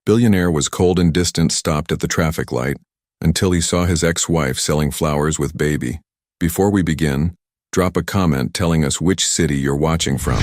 Billionaire was cold and distant, stopped at the traffic light, until he saw his ex-wife selling flowers with baby. Before we begin, drop a comment telling us which city you're watching from.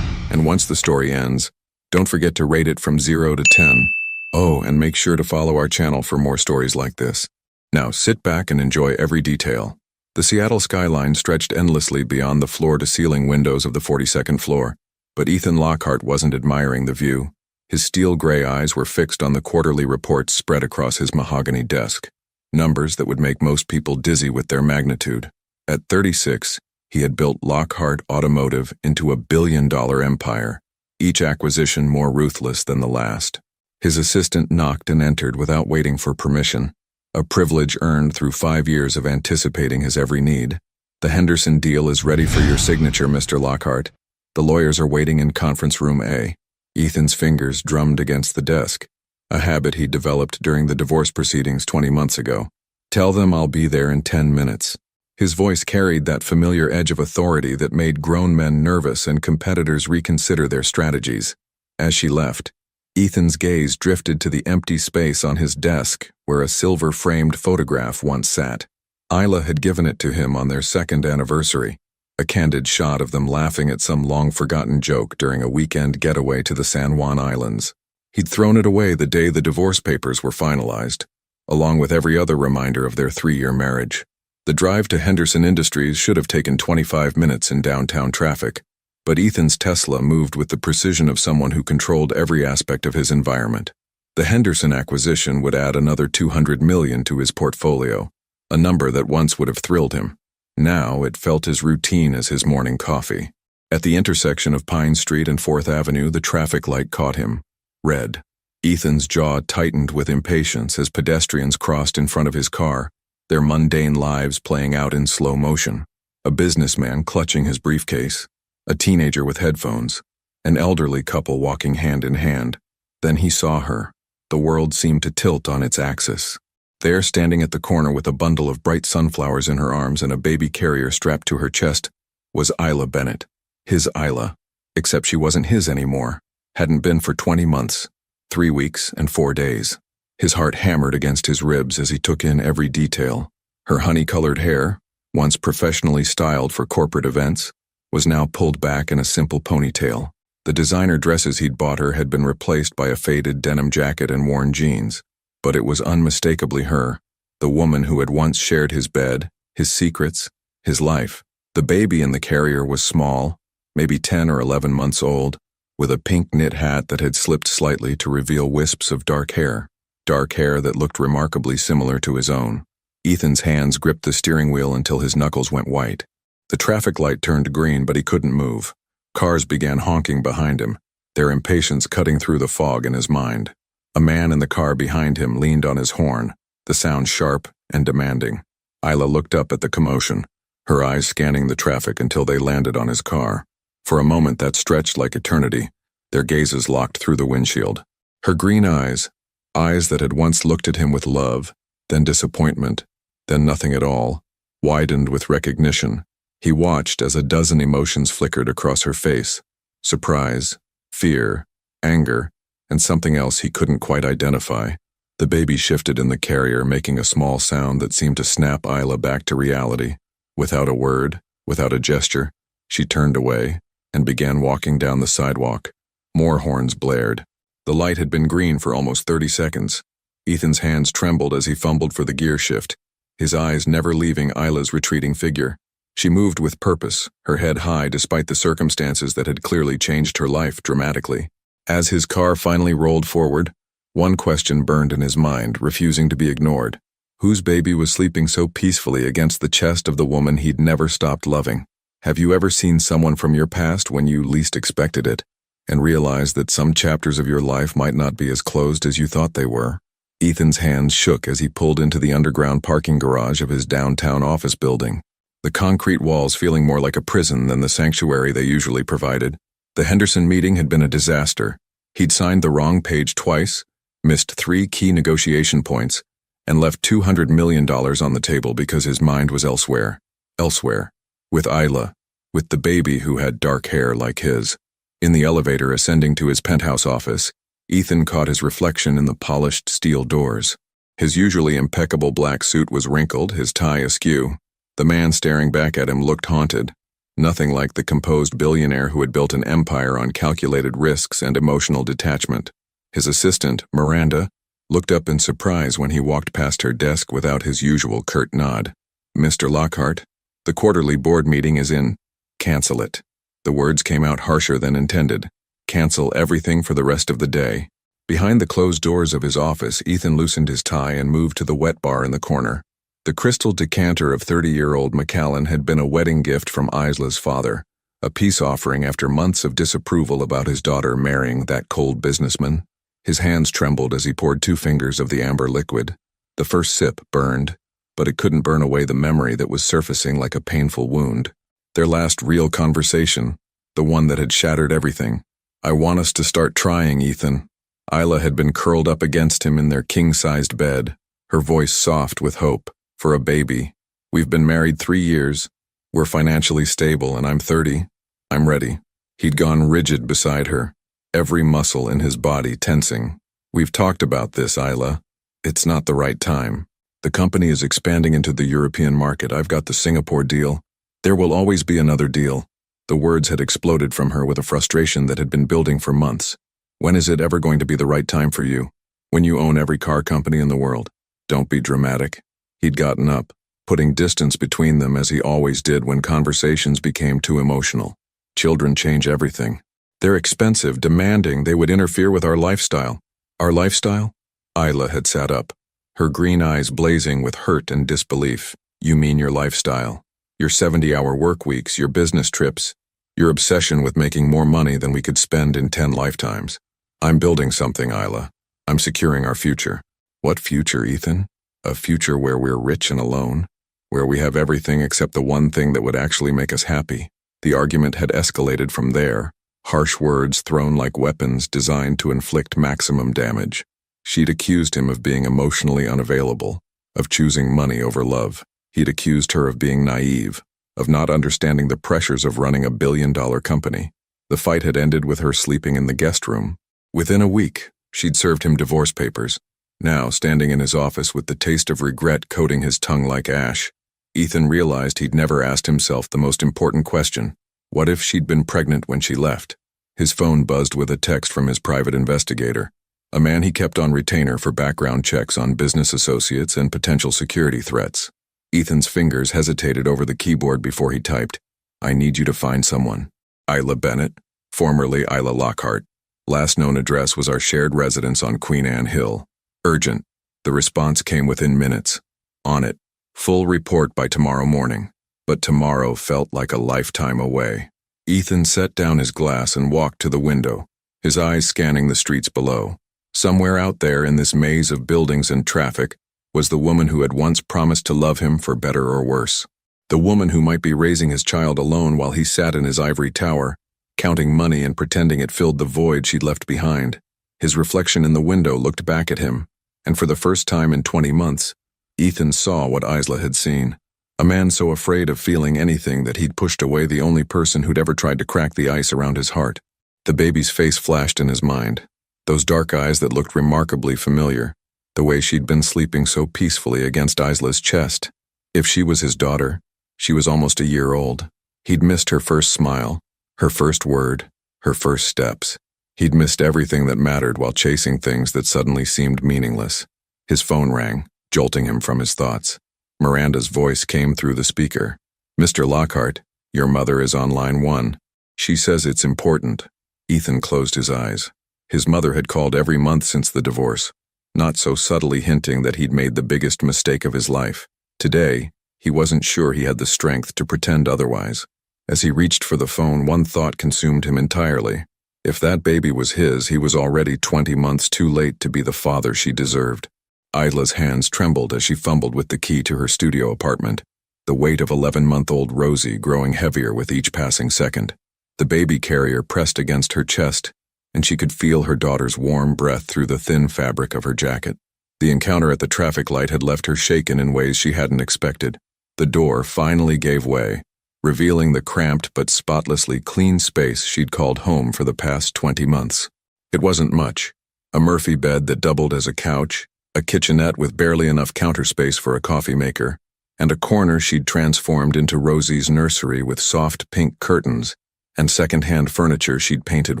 And once the story ends, don't forget to rate it from 0 to 10. Oh, and make sure to follow our channel for more stories like this. Now sit back and enjoy every detail. The Seattle skyline stretched endlessly beyond the floor-to-ceiling windows of the 42nd floor, but Ethan Lockhart wasn't admiring the view. His steel-gray eyes were fixed on the quarterly reports spread across his mahogany desk, numbers that would make most people dizzy with their magnitude. At 36, he had built Lockhart Automotive into a billion-dollar empire, each acquisition more ruthless than the last. His assistant knocked and entered without waiting for permission, a privilege earned through 5 years of anticipating his every need. "The Henderson deal is ready for your signature, Mr. Lockhart. The lawyers are waiting in conference room A." Ethan's fingers drummed against the desk, a habit he developed during the divorce proceedings 20 months ago. "Tell them I'll be there in 10 minutes. His voice carried that familiar edge of authority that made grown men nervous and competitors reconsider their strategies. As she left, Ethan's gaze drifted to the empty space on his desk where a silver-framed photograph once sat. Isla had given it to him on their 2nd anniversary, a candid shot of them laughing at some long-forgotten joke during a weekend getaway to the San Juan Islands. He'd thrown it away the day the divorce papers were finalized, along with every other reminder of their 3-year marriage. The drive to Henderson Industries should have taken 25 minutes in downtown traffic, but Ethan's Tesla moved with the precision of someone who controlled every aspect of his environment. The Henderson acquisition would add another $200 million to his portfolio, a number that once would have thrilled him. Now it felt as routine as his morning coffee. At the intersection of Pine Street and 4th Avenue, the traffic light caught him. Red. Ethan's jaw tightened with impatience as pedestrians crossed in front of his car, their mundane lives playing out in slow motion. A businessman clutching his briefcase, a teenager with headphones, an elderly couple walking hand in hand. Then he saw her. The world seemed to tilt on its axis. There, standing at the corner with a bundle of bright sunflowers in her arms and a baby carrier strapped to her chest, was Isla Bennett. His Isla. Except she wasn't his anymore. Hadn't been for 20 months, 3 weeks and 4 days. His heart hammered against his ribs as he took in every detail. Her honey-colored hair, once professionally styled for corporate events, was now pulled back in a simple ponytail. The designer dresses he'd bought her had been replaced by a faded denim jacket and worn jeans. But it was unmistakably her, the woman who had once shared his bed, his secrets, his life. The baby in the carrier was small, maybe 10 or 11 months old, with a pink knit hat that had slipped slightly to reveal wisps of dark hair that looked remarkably similar to his own. Ethan's hands gripped the steering wheel until his knuckles went white. The traffic light turned green, but he couldn't move. Cars began honking behind him, their impatience cutting through the fog in his mind. A man in the car behind him leaned on his horn, the sound sharp and demanding. Isla looked up at the commotion, her eyes scanning the traffic until they landed on his car. For a moment that stretched like eternity, their gazes locked through the windshield. Her green eyes that had once looked at him with love, then disappointment, then nothing at all, widened with recognition. He watched as a dozen emotions flickered across her face: surprise, fear, anger, and something else he couldn't quite identify. The baby shifted in the carrier, making a small sound that seemed to snap Isla back to reality. Without a word, without a gesture, she turned away and began walking down the sidewalk. More horns blared. The light had been green for almost 30 seconds. Ethan's hands trembled as he fumbled for the gear shift, his eyes never leaving Isla's retreating figure. She moved with purpose, her head high despite the circumstances that had clearly changed her life dramatically. As his car finally rolled forward, one question burned in his mind, refusing to be ignored. Whose baby was sleeping so peacefully against the chest of the woman he'd never stopped loving? Have you ever seen someone from your past when you least expected it, and realized that some chapters of your life might not be as closed as you thought they were? Ethan's hands shook as he pulled into the underground parking garage of his downtown office building, the concrete walls feeling more like a prison than the sanctuary they usually provided. The Henderson meeting had been a disaster. He'd signed the wrong page twice, missed 3 key negotiation points, and left $200 million on the table because his mind was elsewhere. Elsewhere. With Isla. With the baby who had dark hair like his. In the elevator ascending to his penthouse office, Ethan caught his reflection in the polished steel doors. His usually impeccable black suit was wrinkled, his tie askew. The man staring back at him looked haunted. Nothing like the composed billionaire who had built an empire on calculated risks and emotional detachment. His assistant, Miranda, looked up in surprise when he walked past her desk without his usual curt nod. "Mr. Lockhart, the quarterly board meeting is in. Cancel it." The words came out harsher than intended. Cancel everything for the rest of the day. Behind the closed doors of his office, Ethan loosened his tie and moved to the wet bar in the corner. The crystal decanter of 30-year-old Macallan had been a wedding gift from Isla's father, a peace offering after months of disapproval about his daughter marrying that cold businessman. His hands trembled as he poured 2 fingers of the amber liquid. The first sip burned, but it couldn't burn away the memory that was surfacing like a painful wound. Their last real conversation, the one that had shattered everything. "I want us to start trying, Ethan." Isla had been curled up against him in their king-sized bed, her voice soft with hope. "For a baby. We've been married 3 years. We're financially stable, and I'm 30. I'm ready." He'd gone rigid beside her, every muscle in his body tensing. "We've talked about this, Isla. It's not the right time. The company is expanding into the European market. I've got the Singapore deal. There will always be another deal." The words had exploded from her with a frustration that had been building for months. "When is it ever going to be the right time for you? When you own every car company in the world? Don't be dramatic." He'd gotten up, putting distance between them as he always did when conversations became too emotional. "Children change everything. They're expensive, demanding, they would interfere with our lifestyle." "Our lifestyle?" Isla had sat up, her green eyes blazing with hurt and disbelief. "You mean your lifestyle? Your 70-hour work weeks, your business trips, your obsession with making more money than we could spend in 10 lifetimes. I'm building something, Isla. I'm securing our future." "What future, Ethan? A future where we're rich and alone? Where we have everything except the one thing that would actually make us happy?" The argument had escalated from there, harsh words thrown like weapons designed to inflict maximum damage. She'd accused him of being emotionally unavailable, of choosing money over love. He'd accused her of being naive, of not understanding the pressures of running a billion-dollar company. The fight had ended with her sleeping in the guest room. Within a week, she'd served him divorce papers. Now, standing in his office with the taste of regret coating his tongue like ash, Ethan realized he'd never asked himself the most important question. What if she'd been pregnant when she left? His phone buzzed with a text from his private investigator, a man he kept on retainer for background checks on business associates and potential security threats. Ethan's fingers hesitated over the keyboard before he typed, "I need you to find someone. Isla Bennett, formerly Isla Lockhart. Last known address was our shared residence on Queen Anne Hill. Urgent." The response came within minutes. On it, "Full report by tomorrow morning." But tomorrow felt like a lifetime away. Ethan set down his glass and walked to the window, his eyes scanning the streets below. Somewhere out there in this maze of buildings and traffic was the woman who had once promised to love him for better or worse. The woman who might be raising his child alone while he sat in his ivory tower, counting money and pretending it filled the void she'd left behind. His reflection in the window looked back at him, and for the first time in 20 months, Ethan saw what Isla had seen. A man so afraid of feeling anything that he'd pushed away the only person who'd ever tried to crack the ice around his heart. The baby's face flashed in his mind, those dark eyes that looked remarkably familiar, the way she'd been sleeping so peacefully against Isla's chest. If she was his daughter, she was almost a year old. He'd missed her first smile, her first word, her first steps. He'd missed everything that mattered while chasing things that suddenly seemed meaningless. His phone rang, jolting him from his thoughts. Miranda's voice came through the speaker. "Mr. Lockhart, your mother is on line 1. She says it's important." Ethan closed his eyes. His mother had called every month since the divorce, not so subtly hinting that he'd made the biggest mistake of his life. Today, he wasn't sure he had the strength to pretend otherwise. As he reached for the phone, one thought consumed him entirely. If that baby was his, he was already 20 months too late to be the father she deserved. Isla's hands trembled as she fumbled with the key to her studio apartment, the weight of 11-month-old Rosie growing heavier with each passing second. The baby carrier pressed against her chest, and she could feel her daughter's warm breath through the thin fabric of her jacket. The encounter at the traffic light had left her shaken in ways she hadn't expected. The door finally gave way, revealing the cramped but spotlessly clean space she'd called home for the past 20 months. It wasn't much. A Murphy bed that doubled as a couch, a kitchenette with barely enough counter space for a coffee maker, and a corner she'd transformed into Rosie's nursery with soft pink curtains and second-hand furniture she'd painted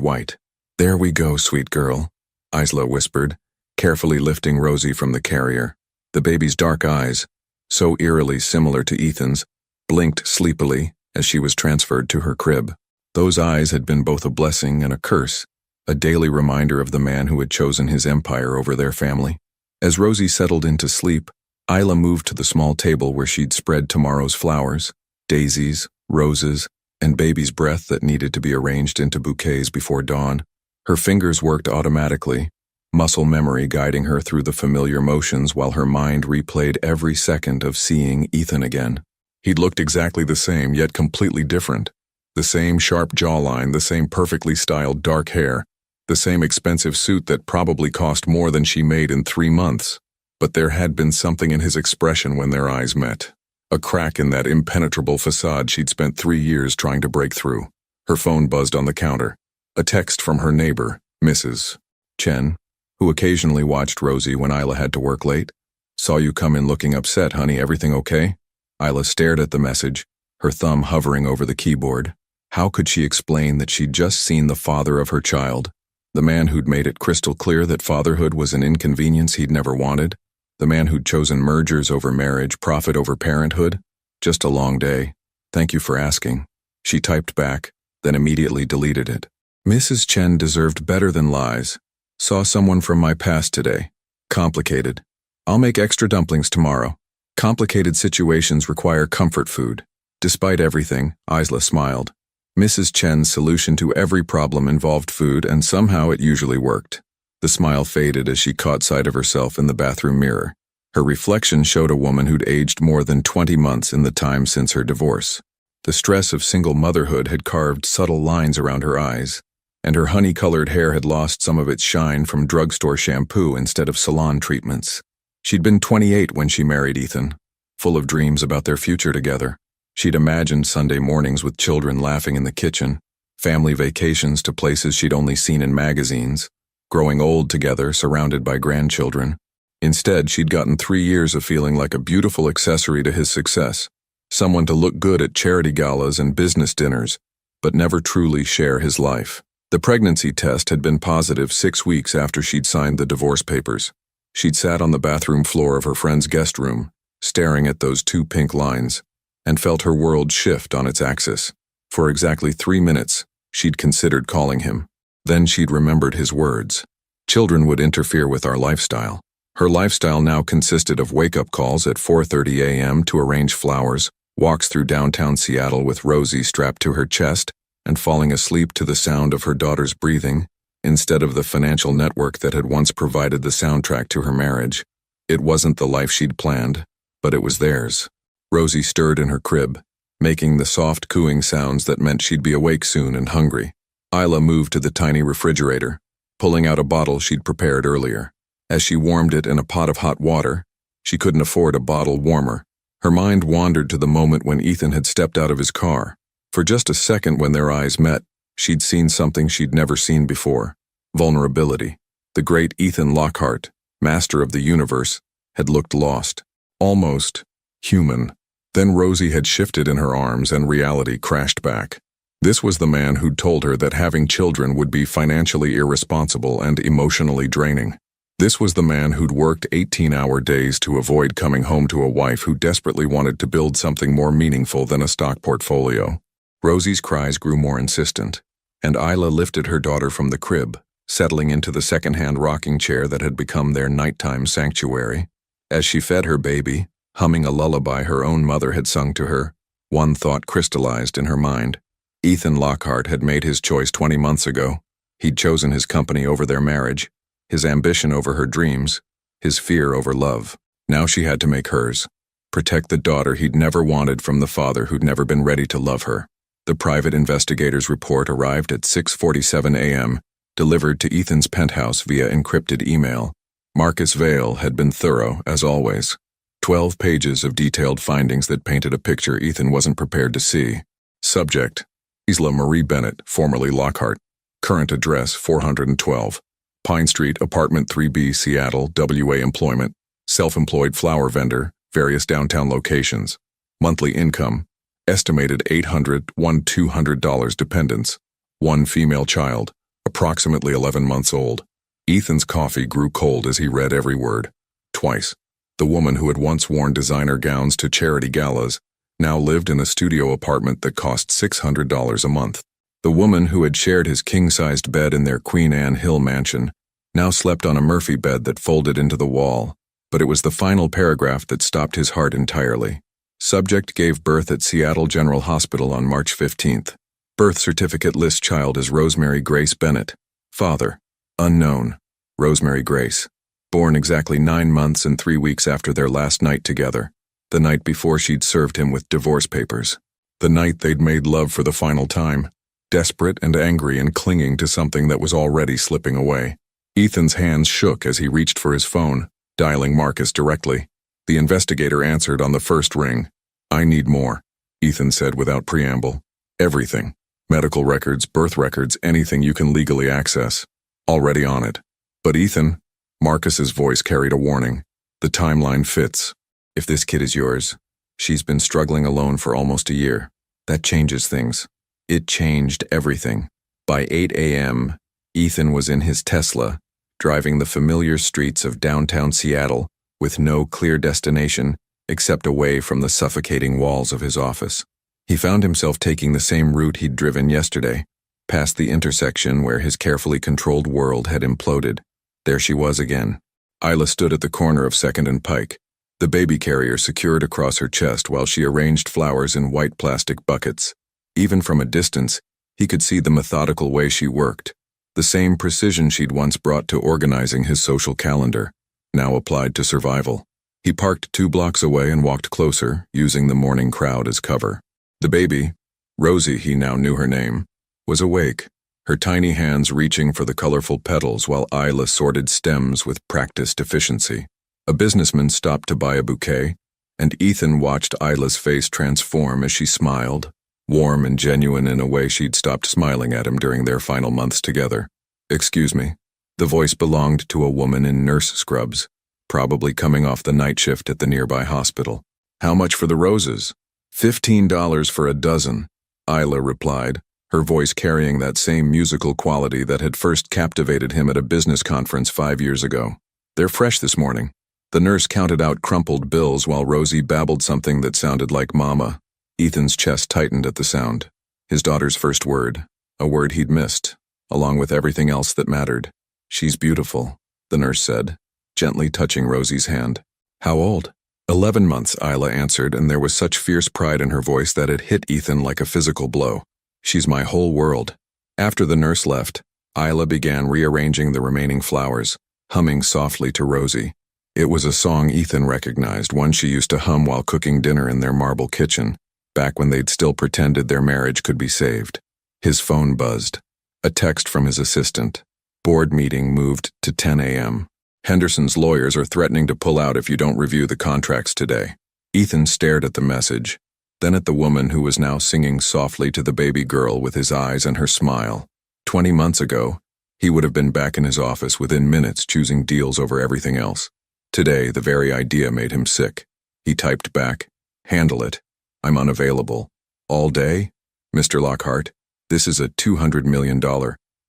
white. "There we go, sweet girl," Isla whispered, carefully lifting Rosie from the carrier. The baby's dark eyes, so eerily similar to Ethan's, blinked sleepily as she was transferred to her crib. Those eyes had been both a blessing and a curse, a daily reminder of the man who had chosen his empire over their family. As Rosie settled into sleep, Isla moved to the small table where she'd spread tomorrow's flowers, daisies, roses, and baby's breath that needed to be arranged into bouquets before dawn. Her fingers worked automatically, muscle memory guiding her through the familiar motions while her mind replayed every second of seeing Ethan again. He'd looked exactly the same, yet completely different. The same sharp jawline, the same perfectly styled dark hair, the same expensive suit that probably cost more than she made in 3 months. But there had been something in his expression when their eyes met. A crack in that impenetrable facade she'd spent 3 years trying to break through. Her phone buzzed on the counter. A text from her neighbor, Mrs. Chen, who occasionally watched Rosie when Isla had to work late. "Saw you come in looking upset, honey. Everything okay?" Isla stared at the message, her thumb hovering over the keyboard. How could she explain that she'd just seen the father of her child? The man who'd made it crystal clear that fatherhood was an inconvenience he'd never wanted? The man who'd chosen mergers over marriage, profit over parenthood? "Just a long day. Thank you for asking." She typed back, then immediately deleted it. Mrs. Chen deserved better than lies. "Saw someone from my past today. Complicated. I'll make extra dumplings tomorrow. Complicated situations require comfort food." Despite everything, Isla smiled. Mrs. Chen's solution to every problem involved food, and somehow it usually worked. The smile faded as she caught sight of herself in the bathroom mirror. Her reflection showed a woman who'd aged more than 20 months in the time since her divorce. The stress of single motherhood had carved subtle lines around her eyes, and her honey-colored hair had lost some of its shine from drugstore shampoo instead of salon treatments. She'd been 28 when she married Ethan, full of dreams about their future together. She'd imagined Sunday mornings with children laughing in the kitchen, family vacations to places she'd only seen in magazines, growing old together surrounded by grandchildren. Instead, she'd gotten 3 years of feeling like a beautiful accessory to his success, someone to look good at charity galas and business dinners, but never truly share his life. The pregnancy test had been positive 6 weeks after she'd signed the divorce papers. She'd sat on the bathroom floor of her friend's guest room, staring at those 2 pink lines, and felt her world shift on its axis. For exactly 3 minutes, she'd considered calling him. Then she'd remembered his words. Children would interfere with our lifestyle. Her lifestyle now consisted of wake-up calls at 4:30 a.m. to arrange flowers, walks through downtown Seattle with Rosie strapped to her chest, and falling asleep to the sound of her daughter's breathing, instead of the financial network that had once provided the soundtrack to her marriage. It wasn't the life she'd planned, but it was theirs. Rosie stirred in her crib, making the soft cooing sounds that meant she'd be awake soon and hungry. Isla moved to the tiny refrigerator, pulling out a bottle she'd prepared earlier. As she warmed it in a pot of hot water, she couldn't afford a bottle warmer. Her mind wandered to the moment when Ethan had stepped out of his car. For just a second when their eyes met, she'd seen something she'd never seen before. Vulnerability. The great Ethan Lockhart, master of the universe, had looked lost. Almost human. Then Rosie had shifted in her arms and reality crashed back. This was the man who'd told her that having children would be financially irresponsible and emotionally draining. This was the man who'd worked 18-hour days to avoid coming home to a wife who desperately wanted to build something more meaningful than a stock portfolio. Rosie's cries grew more insistent, and Isla lifted her daughter from the crib, settling into the second-hand rocking chair that had become their nighttime sanctuary. As she fed her baby, humming a lullaby her own mother had sung to her, one thought crystallized in her mind. Ethan Lockhart had made his choice 20 months ago. He'd chosen his company over their marriage, his ambition over her dreams, his fear over love. Now she had to make hers. Protect the daughter he'd never wanted from the father who'd never been ready to love her. The private investigator's report arrived at 6:47 a.m., delivered to Ethan's penthouse via encrypted email. Marcus Vale had been thorough, as always. 12 pages of detailed findings that painted a picture Ethan wasn't prepared to see. Subject: Isla Marie Bennett, formerly Lockhart. Current address: 412. Pine Street, Apartment 3B, Seattle, WA employment, self-employed flower vendor, various downtown locations. Monthly income, estimated $200 dependents. One female child, approximately 11 months old. Ethan's coffee grew cold as he read every word. Twice. The woman who had once worn designer gowns to charity galas now lived in a studio apartment that cost $600 a month. The woman who had shared his king-sized bed in their Queen Anne Hill mansion now slept on a Murphy bed that folded into the wall, but it was the final paragraph that stopped his heart entirely. Subject gave birth at Seattle General Hospital on March 15th. Birth certificate lists child as Rosemary Grace Bennett. Father, unknown. Rosemary Grace. Born exactly 9 months and 3 weeks after their last night together. The night before she'd served him with divorce papers. The night they'd made love for the final time. Desperate and angry and clinging to something that was already slipping away. Ethan's hands shook as he reached for his phone, dialing Marcus directly. The investigator answered on the first ring. "I need more," Ethan said without preamble. "Everything. Medical records, birth records, anything you can legally access. Already on it." "But Ethan," Marcus's voice carried a warning. "The timeline fits. If this kid is yours, she's been struggling alone for almost a year. That changes things." It changed everything. By 8 a.m., Ethan was in his Tesla, driving the familiar streets of downtown Seattle with no clear destination except away from the suffocating walls of his office. He found himself taking the same route he'd driven yesterday, past the intersection where his carefully controlled world had imploded. There she was again. Isla stood at the corner of 2nd and Pike, the baby carrier secured across her chest while she arranged flowers in white plastic buckets. Even from a distance, he could see the methodical way she worked. The same precision she'd once brought to organizing his social calendar, now applied to survival. He parked 2 blocks away and walked closer, using the morning crowd as cover. The baby, Rosie, he now knew her name, was awake, her tiny hands reaching for the colorful petals while Isla sorted stems with practiced efficiency. A businessman stopped to buy a bouquet, and Ethan watched Isla's face transform as she smiled, warm and genuine in a way she'd stopped smiling at him during their final months together. "Excuse me." The voice belonged to a woman in nurse scrubs, probably coming off the night shift at the nearby hospital. "How much for the roses?" $15 for a dozen, Isla replied, her voice carrying that same musical quality that had first captivated him at a business conference 5 years ago. "They're fresh this morning." The nurse counted out crumpled bills while Rosie babbled something that sounded like mama. Ethan's chest tightened at the sound. His daughter's first word, a word he'd missed, along with everything else that mattered. "She's beautiful," the nurse said, gently touching Rosie's hand. "How old?" 11 months, Isla answered, and there was such fierce pride in her voice that it hit Ethan like a physical blow. "She's my whole world." After the nurse left, Isla began rearranging the remaining flowers, humming softly to Rosie. It was a song Ethan recognized, one she used to hum while cooking dinner in their marble kitchen, back when they'd still pretended their marriage could be saved. His phone buzzed. A text from his assistant. "Board meeting moved to 10 a.m. Henderson's lawyers are threatening to pull out if you don't review the contracts today." Ethan stared at the message, then at the woman who was now singing softly to the baby girl with his eyes and her smile. 20 months ago, he would have been back in his office within minutes choosing deals over everything else. Today, the very idea made him sick. He typed back, "Handle it. I'm unavailable. All day? Mr. Lockhart, this is a $200 million.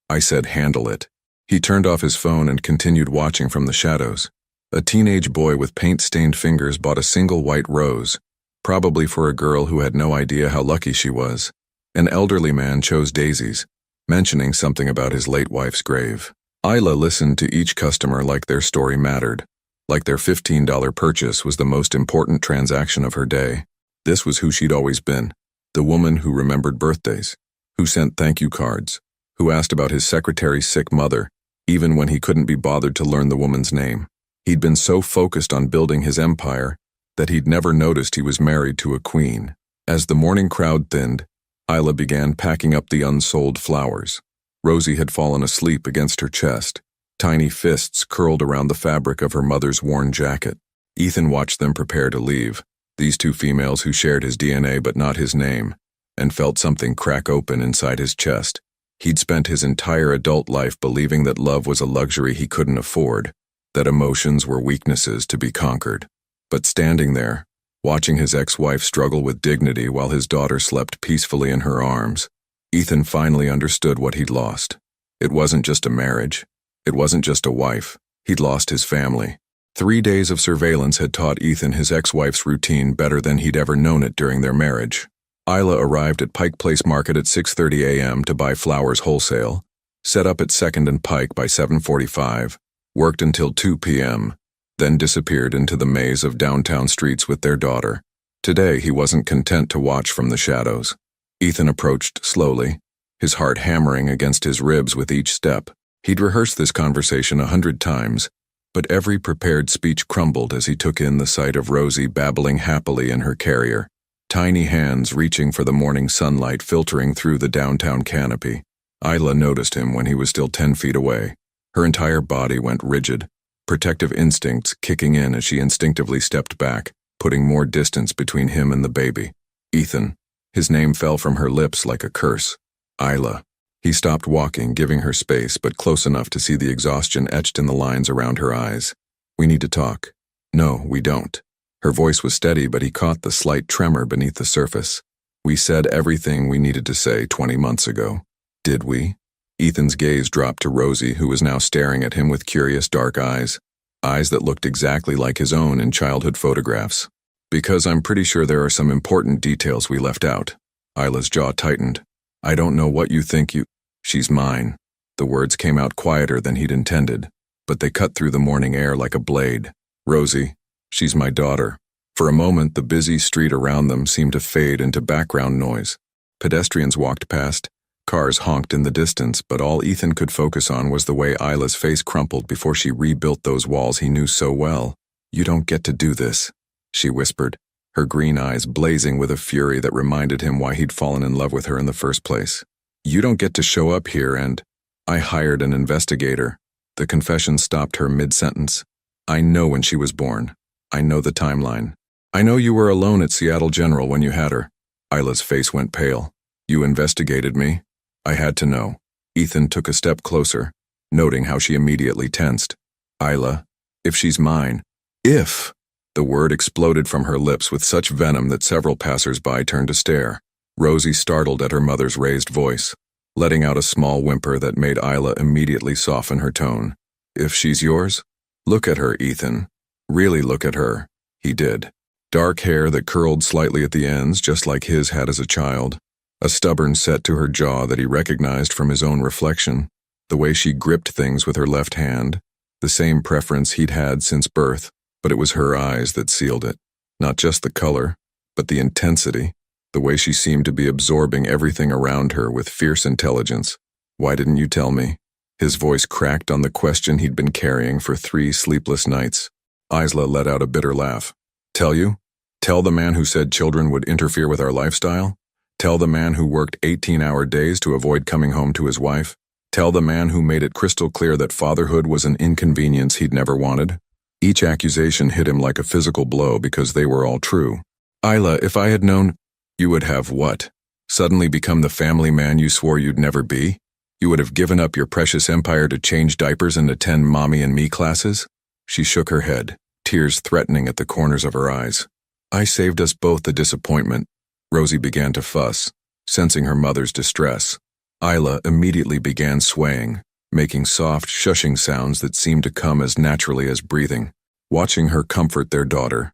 I said handle it." He turned off his phone and continued watching from the shadows. A teenage boy with paint-stained fingers bought a single white rose, probably for a girl who had no idea how lucky she was. An elderly man chose daisies, mentioning something about his late wife's grave. Isla listened to each customer like their story mattered, like their $15 purchase was the most important transaction of her day. This was who she'd always been, the woman who remembered birthdays, who sent thank you cards, who asked about his secretary's sick mother, even when he couldn't be bothered to learn the woman's name. He'd been so focused on building his empire that he'd never noticed he was married to a queen. As the morning crowd thinned, Isla began packing up the unsold flowers. Rosie had fallen asleep against her chest, tiny fists curled around the fabric of her mother's worn jacket. Ethan watched them prepare to leave, these 2 females who shared his DNA but not his name, and felt something crack open inside his chest. He'd spent his entire adult life believing that love was a luxury he couldn't afford, that emotions were weaknesses to be conquered. But standing there, watching his ex-wife struggle with dignity while his daughter slept peacefully in her arms, Ethan finally understood what he'd lost. It wasn't just a marriage. It wasn't just a wife. He'd lost his family. 3 days of surveillance had taught Ethan his ex-wife's routine better than he'd ever known it during their marriage. Isla arrived at Pike Place Market at 6:30 a.m. to buy flowers wholesale, set up at 2nd and Pike by 7:45, worked until 2 p.m., then disappeared into the maze of downtown streets with their daughter. Today, he wasn't content to watch from the shadows. Ethan approached slowly, his heart hammering against his ribs with each step. He'd rehearsed this conversation 100 times, but every prepared speech crumbled as he took in the sight of Rosie babbling happily in her carrier, tiny hands reaching for the morning sunlight filtering through the downtown canopy. Isla noticed him when he was still 10 feet away. Her entire body went rigid, protective instincts kicking in as she instinctively stepped back, putting more distance between him and the baby. Ethan. His name fell from her lips like a curse. Isla. He stopped walking, giving her space, but close enough to see the exhaustion etched in the lines around her eyes. We need to talk. No, we don't. Her voice was steady, but he caught the slight tremor beneath the surface. We said everything we needed to say 20 months ago. Did we? Ethan's gaze dropped to Rosie, who was now staring at him with curious dark eyes that looked exactly like his own in childhood photographs. Because I'm pretty sure there are some important details we left out. Isla's jaw tightened. I don't know what you think you... She's mine. The words came out quieter than he'd intended, but they cut through the morning air like a blade. Rosie, she's my daughter. For a moment, the busy street around them seemed to fade into background noise. Pedestrians walked past, cars honked in the distance, but all Ethan could focus on was the way Isla's face crumpled before she rebuilt those walls he knew so well. You don't get to do this, she whispered, her green eyes blazing with a fury that reminded him why he'd fallen in love with her in the first place. You don't get to show up here and... I hired an investigator. The confession stopped her mid-sentence. I know when she was born. I know the timeline. I know you were alone at Seattle General when you had her. Isla's face went pale. You investigated me? I had to know. Ethan took a step closer, noting how she immediately tensed. Isla, if she's mine... If... The word exploded from her lips with such venom that several passers-by turned to stare. Rosie startled at her mother's raised voice, letting out a small whimper that made Isla immediately soften her tone. If she's yours? Look at her, Ethan. Really look at her. He did. Dark hair that curled slightly at the ends, just like his had as a child. A stubborn set to her jaw that he recognized from his own reflection. The way she gripped things with her left hand. The same preference he'd had since birth. But it was her eyes that sealed it. Not just the color, but the intensity, the way she seemed to be absorbing everything around her with fierce intelligence. Why didn't you tell me? His voice cracked on the question he'd been carrying for 3 sleepless nights. Isla let out a bitter laugh. Tell you? Tell the man who said children would interfere with our lifestyle? Tell the man who worked 18-hour days to avoid coming home to his wife? Tell the man who made it crystal clear that fatherhood was an inconvenience he'd never wanted? Each accusation hit him like a physical blow because they were all true. Isla, if I had known, you would have what? Suddenly become the family man you swore you'd never be? You would have given up your precious empire to change diapers and attend mommy and me classes? She shook her head, tears threatening at the corners of her eyes. I saved us both the disappointment. Rosie began to fuss, sensing her mother's distress. Isla immediately began swaying, making soft, shushing sounds that seemed to come as naturally as breathing. Watching her comfort their daughter,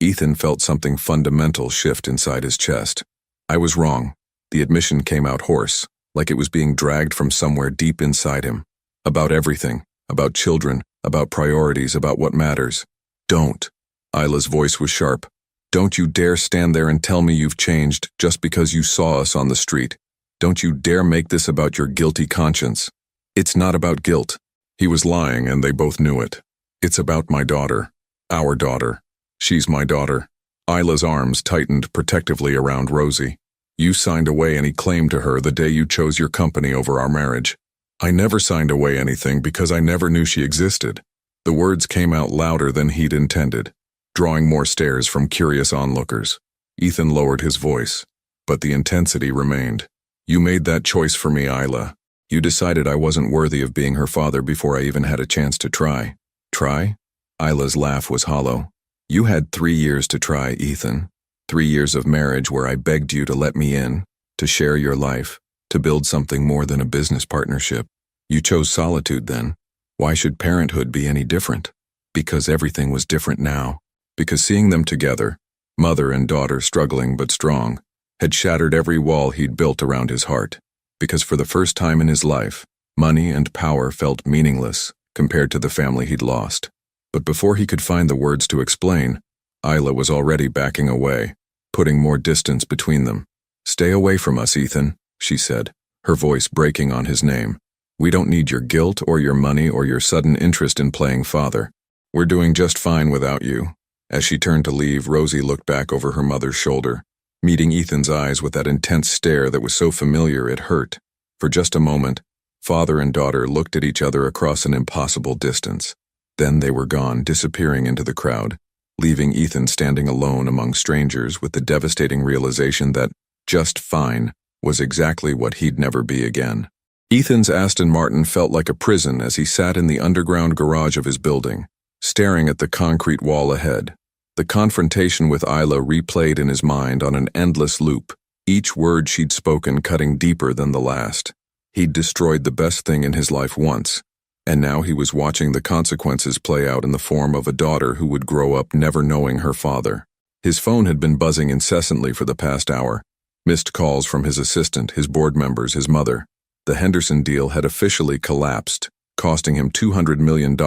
Ethan felt something fundamental shift inside his chest. I was wrong. The admission came out hoarse, like it was being dragged from somewhere deep inside him. About everything, about children, about priorities, about what matters. Don't. Isla's voice was sharp. Don't you dare stand there and tell me you've changed just because you saw us on the street. Don't you dare make this about your guilty conscience. It's not about guilt. He was lying and they both knew it. It's about my daughter. Our daughter. She's my daughter. Isla's arms tightened protectively around Rosie. You signed away any claim to her the day you chose your company over our marriage. I never signed away anything because I never knew she existed. The words came out louder than he'd intended, drawing more stares from curious onlookers. Ethan lowered his voice, but the intensity remained. You made that choice for me, Isla. You decided I wasn't worthy of being her father before I even had a chance to try. Try? Isla's laugh was hollow. You had 3 years to try, Ethan. 3 years of marriage where I begged you to let me in, to share your life, to build something more than a business partnership. You chose solitude then. Why should parenthood be any different? Because everything was different now. Because seeing them together, mother and daughter struggling but strong, had shattered every wall he'd built around his heart. Because for the first time in his life, money and power felt meaningless compared to the family he'd lost. But before he could find the words to explain, Isla was already backing away, putting more distance between them. Stay away from us, Ethan, she said, her voice breaking on his name. We don't need your guilt or your money or your sudden interest in playing father. We're doing just fine without you. As she turned to leave, Rosie looked back over her mother's shoulder, meeting Ethan's eyes with that intense stare that was so familiar it hurt. For just a moment, father and daughter looked at each other across an impossible distance. Then they were gone, disappearing into the crowd, leaving Ethan standing alone among strangers with the devastating realization that just fine was exactly what he'd never be again. Ethan's Aston Martin felt like a prison as he sat in the underground garage of his building, staring at the concrete wall ahead. The confrontation with Isla replayed in his mind on an endless loop, each word she'd spoken cutting deeper than the last. He'd destroyed the best thing in his life once, and now he was watching the consequences play out in the form of a daughter who would grow up never knowing her father. His phone had been buzzing incessantly for the past hour, missed calls from his assistant, his board members, his mother. The Henderson deal had officially collapsed, costing him $200 million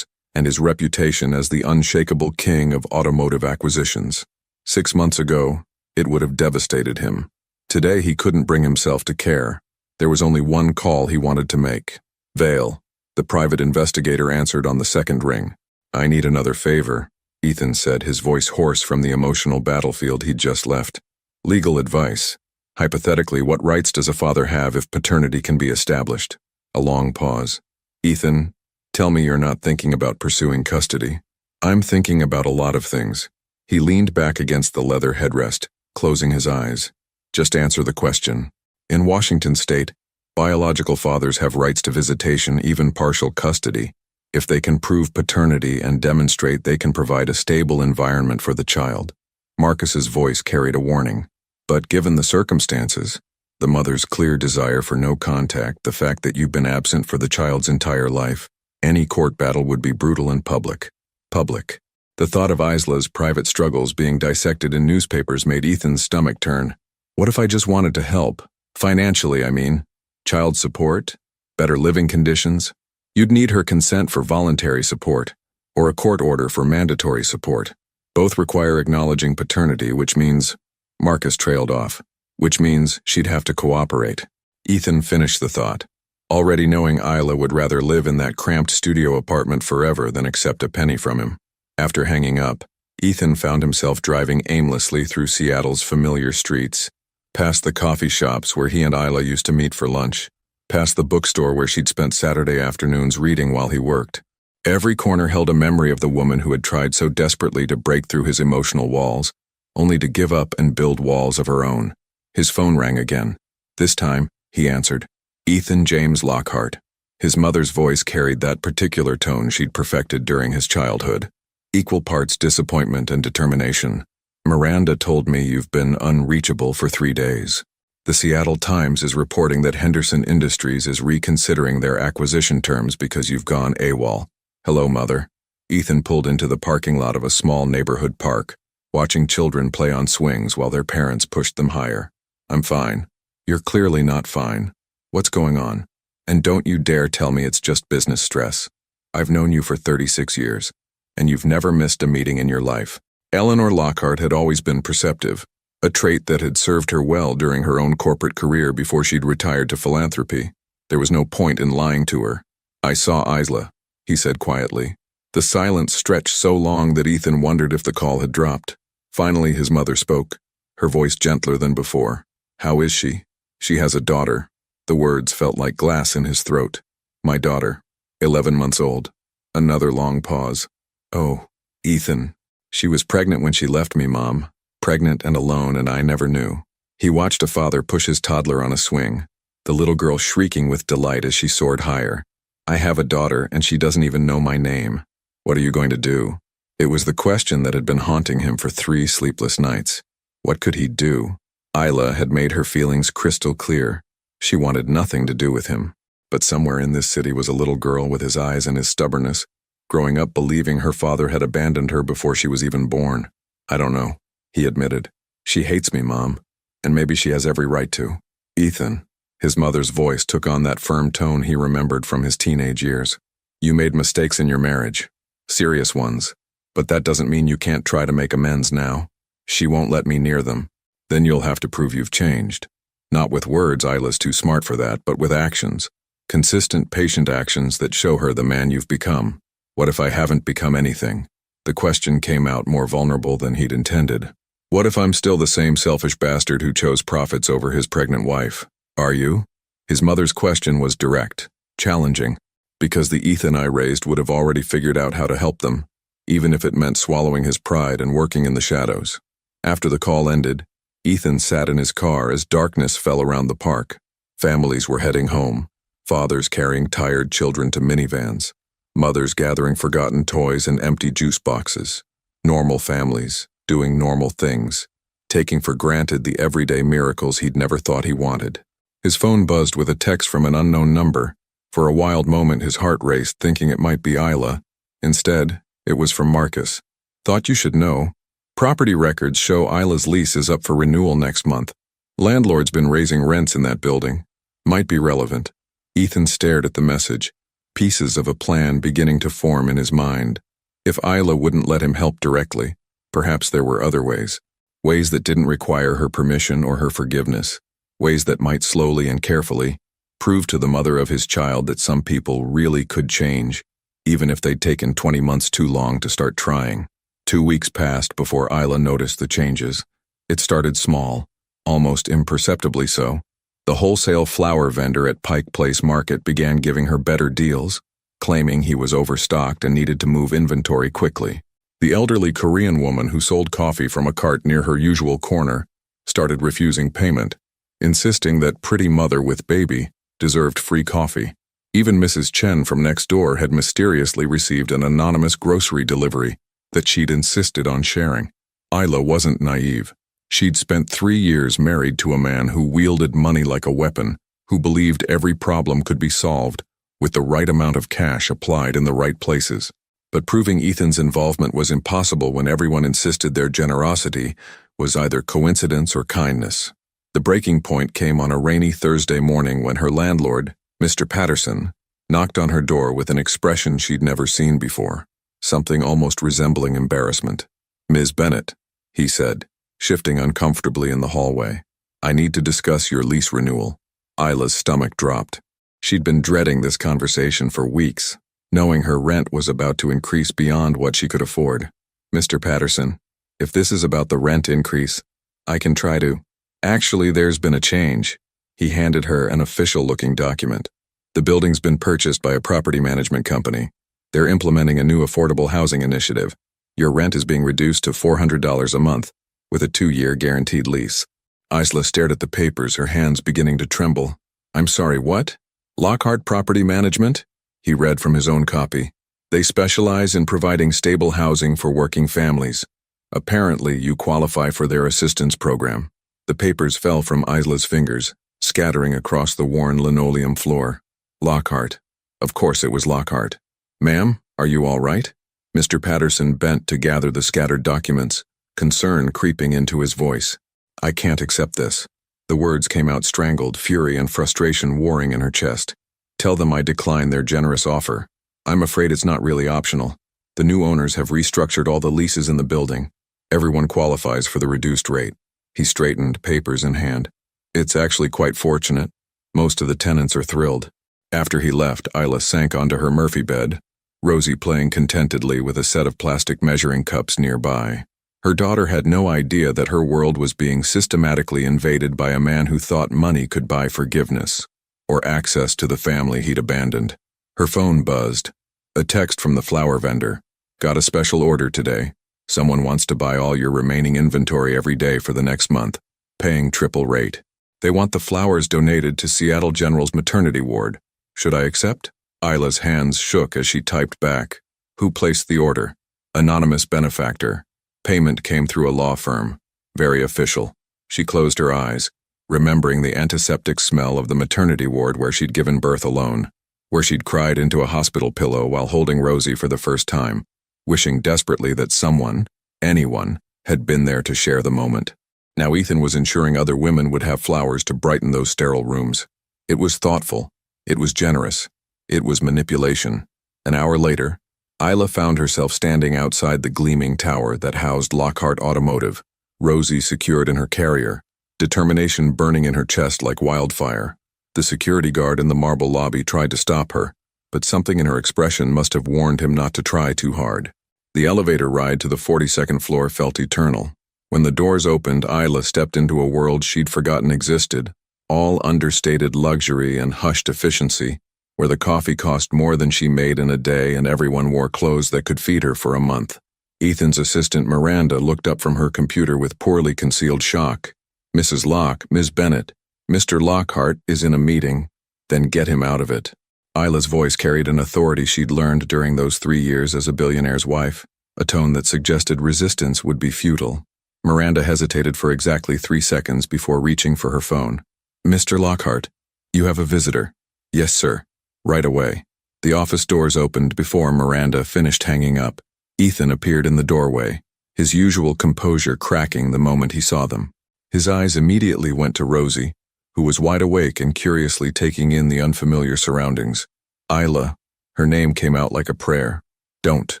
and his reputation as the unshakable king of automotive acquisitions. 6 months ago, it would have devastated him. Today he couldn't bring himself to care. There was only one call he wanted to make. Vale, the private investigator, answered on the second ring. I need another favor, Ethan said, his voice hoarse from the emotional battlefield he'd just left. Legal advice. Hypothetically, what rights does a father have if paternity can be established? A long pause. Ethan, tell me you're not thinking about pursuing custody. I'm thinking about a lot of things. He leaned back against the leather headrest, closing his eyes. Just answer the question. In Washington state, biological fathers have rights to visitation, even partial custody, if they can prove paternity and demonstrate they can provide a stable environment for the child. Marcus's voice carried a warning. But given the circumstances, the mother's clear desire for no contact, the fact that you've been absent for the child's entire life, any court battle would be brutal and public. Public. The thought of Isla's private struggles being dissected in newspapers made Ethan's stomach turn. What if I just wanted to help? Financially, I mean. Child support? Better living conditions? You'd need her consent for voluntary support, or a court order for mandatory support. Both require acknowledging paternity, which means... Marcus trailed off, which means she'd have to cooperate. Ethan finished the thought, already knowing Isla would rather live in that cramped studio apartment forever than accept a penny from him. After hanging up, Ethan found himself driving aimlessly through Seattle's familiar streets, past the coffee shops where he and Isla used to meet for lunch, past the bookstore where she'd spent Saturday afternoons reading while he worked. Every corner held a memory of the woman who had tried so desperately to break through his emotional walls, only to give up and build walls of her own. His phone rang again. This time, he answered. Ethan James Lockhart. His mother's voice carried that particular tone she'd perfected during his childhood. Equal parts disappointment and determination. Miranda told me you've been unreachable for 3 days. The Seattle Times is reporting that Henderson Industries is reconsidering their acquisition terms because you've gone AWOL. Hello, Mother. Ethan pulled into the parking lot of a small neighborhood park, watching children play on swings while their parents pushed them higher. I'm fine. You're clearly not fine. What's going on? And don't you dare tell me it's just business stress. I've known you for 36 years, and you've never missed a meeting in your life. Eleanor Lockhart had always been perceptive, a trait that had served her well during her own corporate career before she'd retired to philanthropy. There was no point in lying to her. I saw Isla, he said quietly. The silence stretched so long that Ethan wondered if the call had dropped. Finally, his mother spoke, her voice gentler than before. How is she? She has a daughter. The words felt like glass in his throat. My daughter, 11 months old. Another long pause. Oh, Ethan. She was pregnant when she left me, Mom. Pregnant and alone, and I never knew. He watched a father push his toddler on a swing, the little girl shrieking with delight as she soared higher. I have a daughter, and she doesn't even know my name. What are you going to do? It was the question that had been haunting him for 3 sleepless nights. What could he do? Isla had made her feelings crystal clear. She wanted nothing to do with him. But somewhere in this city was a little girl with his eyes and his stubbornness, growing up believing her father had abandoned her before she was even born. I don't know, he admitted. She hates me, Mom, and maybe she has every right to. Ethan. His mother's voice took on that firm tone he remembered from his teenage years. You made mistakes in your marriage. Serious ones. But that doesn't mean you can't try to make amends now. She won't let me near them. Then you'll have to prove you've changed. Not with words, Isla's too smart for that, but with actions. Consistent, patient actions that show her the man you've become. What if I haven't become anything? The question came out more vulnerable than he'd intended. What if I'm still the same selfish bastard who chose profits over his pregnant wife? Are you? His mother's question was direct, challenging, because the Ethan I raised would have already figured out how to help them, even if it meant swallowing his pride and working in the shadows. After the call ended, Ethan sat in his car as darkness fell around the park. Families were heading home, fathers carrying tired children to minivans, mothers gathering forgotten toys and empty juice boxes. Normal families, doing normal things, taking for granted the everyday miracles he'd never thought he wanted. His phone buzzed with a text from an unknown number. For a wild moment his heart raced, thinking it might be Isla. Instead, it was from Marcus. Thought you should know. Property records show Isla's lease is up for renewal next month. Landlord's been raising rents in that building. Might be relevant. Ethan stared at the message, pieces of a plan beginning to form in his mind. If Isla wouldn't let him help directly, perhaps there were other ways. Ways that didn't require her permission or her forgiveness. Ways that might slowly and carefully prove to the mother of his child that some people really could change, even if they'd taken 20 months too long to start trying. 2 weeks passed before Isla noticed the changes. It started small, almost imperceptibly so. The wholesale flower vendor at Pike Place Market began giving her better deals, claiming he was overstocked and needed to move inventory quickly. The elderly Korean woman who sold coffee from a cart near her usual corner started refusing payment, insisting that pretty mother with baby deserved free coffee. Even Mrs. Chen from next door had mysteriously received an anonymous grocery delivery that she'd insisted on sharing. Isla wasn't naive. She'd spent 3 years married to a man who wielded money like a weapon, who believed every problem could be solved with the right amount of cash applied in the right places. But proving Ethan's involvement was impossible when everyone insisted their generosity was either coincidence or kindness. The breaking point came on a rainy Thursday morning when her landlord, Mr. Patterson, knocked on her door with an expression she'd never seen before, something almost resembling embarrassment. "Ms. Bennett," he said, shifting uncomfortably in the hallway. "I need to discuss your lease renewal." Isla's stomach dropped. She'd been dreading this conversation for weeks, knowing her rent was about to increase beyond what she could afford. "Mr. Patterson, if this is about the rent increase, I can try to—" "Actually, there's been a change." He handed her an official-looking document. "The building's been purchased by a property management company. They're implementing a new affordable housing initiative. Your rent is being reduced to $400 a month, with a 2-year guaranteed lease." Isla stared at the papers, her hands beginning to tremble. "I'm sorry, what? Lockhart Property Management?" He read from his own copy. "They specialize in providing stable housing for working families. Apparently, you qualify for their assistance program." The papers fell from Isla's fingers, scattering across the worn linoleum floor. Lockhart. Of course it was Lockhart. "Ma'am, are you all right?" Mr. Patterson bent to gather the scattered documents, concern creeping into his voice. "I can't accept this." The words came out strangled, fury and frustration warring in her chest. "Tell them I decline their generous offer. I'm afraid it's not really optional. The new owners have restructured all the leases in the building. Everyone qualifies for the reduced rate." He straightened, papers in hand. "It's actually quite fortunate. Most of the tenants are thrilled." After he left, Isla sank onto her Murphy bed, Rosie playing contentedly with a set of plastic measuring cups nearby. Her daughter had no idea that her world was being systematically invaded by a man who thought money could buy forgiveness, or access to the family he'd abandoned. Her phone buzzed. A text from the flower vendor. "Got a special order today. Someone wants to buy all your remaining inventory every day for the next month. paying triple rate. They want the flowers donated to Seattle General's maternity ward. Should I accept? Isla's hands shook as she typed back. Who placed the order? Anonymous benefactor. Payment came through a law firm. Very official. She closed her eyes, remembering the antiseptic smell of the maternity ward where she'd given birth alone, where she'd cried into a hospital pillow while holding Rosie for the first time, wishing desperately that someone, anyone, had been there to share the moment. Now Ethan was ensuring other women would have flowers to brighten those sterile rooms. It was thoughtful. It was generous. It was manipulation. An hour later, Isla found herself standing outside the gleaming tower that housed Lockhart Automotive, Rosie secured in her carrier, determination burning in her chest like wildfire. The security guard in the marble lobby tried to stop her, but something in her expression must have warned him not to try too hard. The elevator ride to the 42nd floor felt eternal. When the doors opened, Isla stepped into a world she'd forgotten existed, all understated luxury and hushed efficiency, where the coffee cost more than she made in a day and everyone wore clothes that could feed her for a month. Ethan's assistant Miranda looked up from her computer with poorly concealed shock. Mrs. Locke, Ms. Bennett, Mr. Lockhart is in a meeting, then get him out of it. Isla's voice carried an authority she'd learned during those 3 years as a billionaire's wife, a tone that suggested resistance would be futile. Miranda hesitated for exactly 3 seconds before reaching for her phone. Mr. Lockhart, you have a visitor. Yes, sir. Right away. The office doors opened before Miranda finished hanging up. Ethan appeared in the doorway, his usual composure cracking the moment he saw them. His eyes immediately went to Rosie, who was wide awake and curiously taking in the unfamiliar surroundings. Isla, her name came out like a prayer. Don't.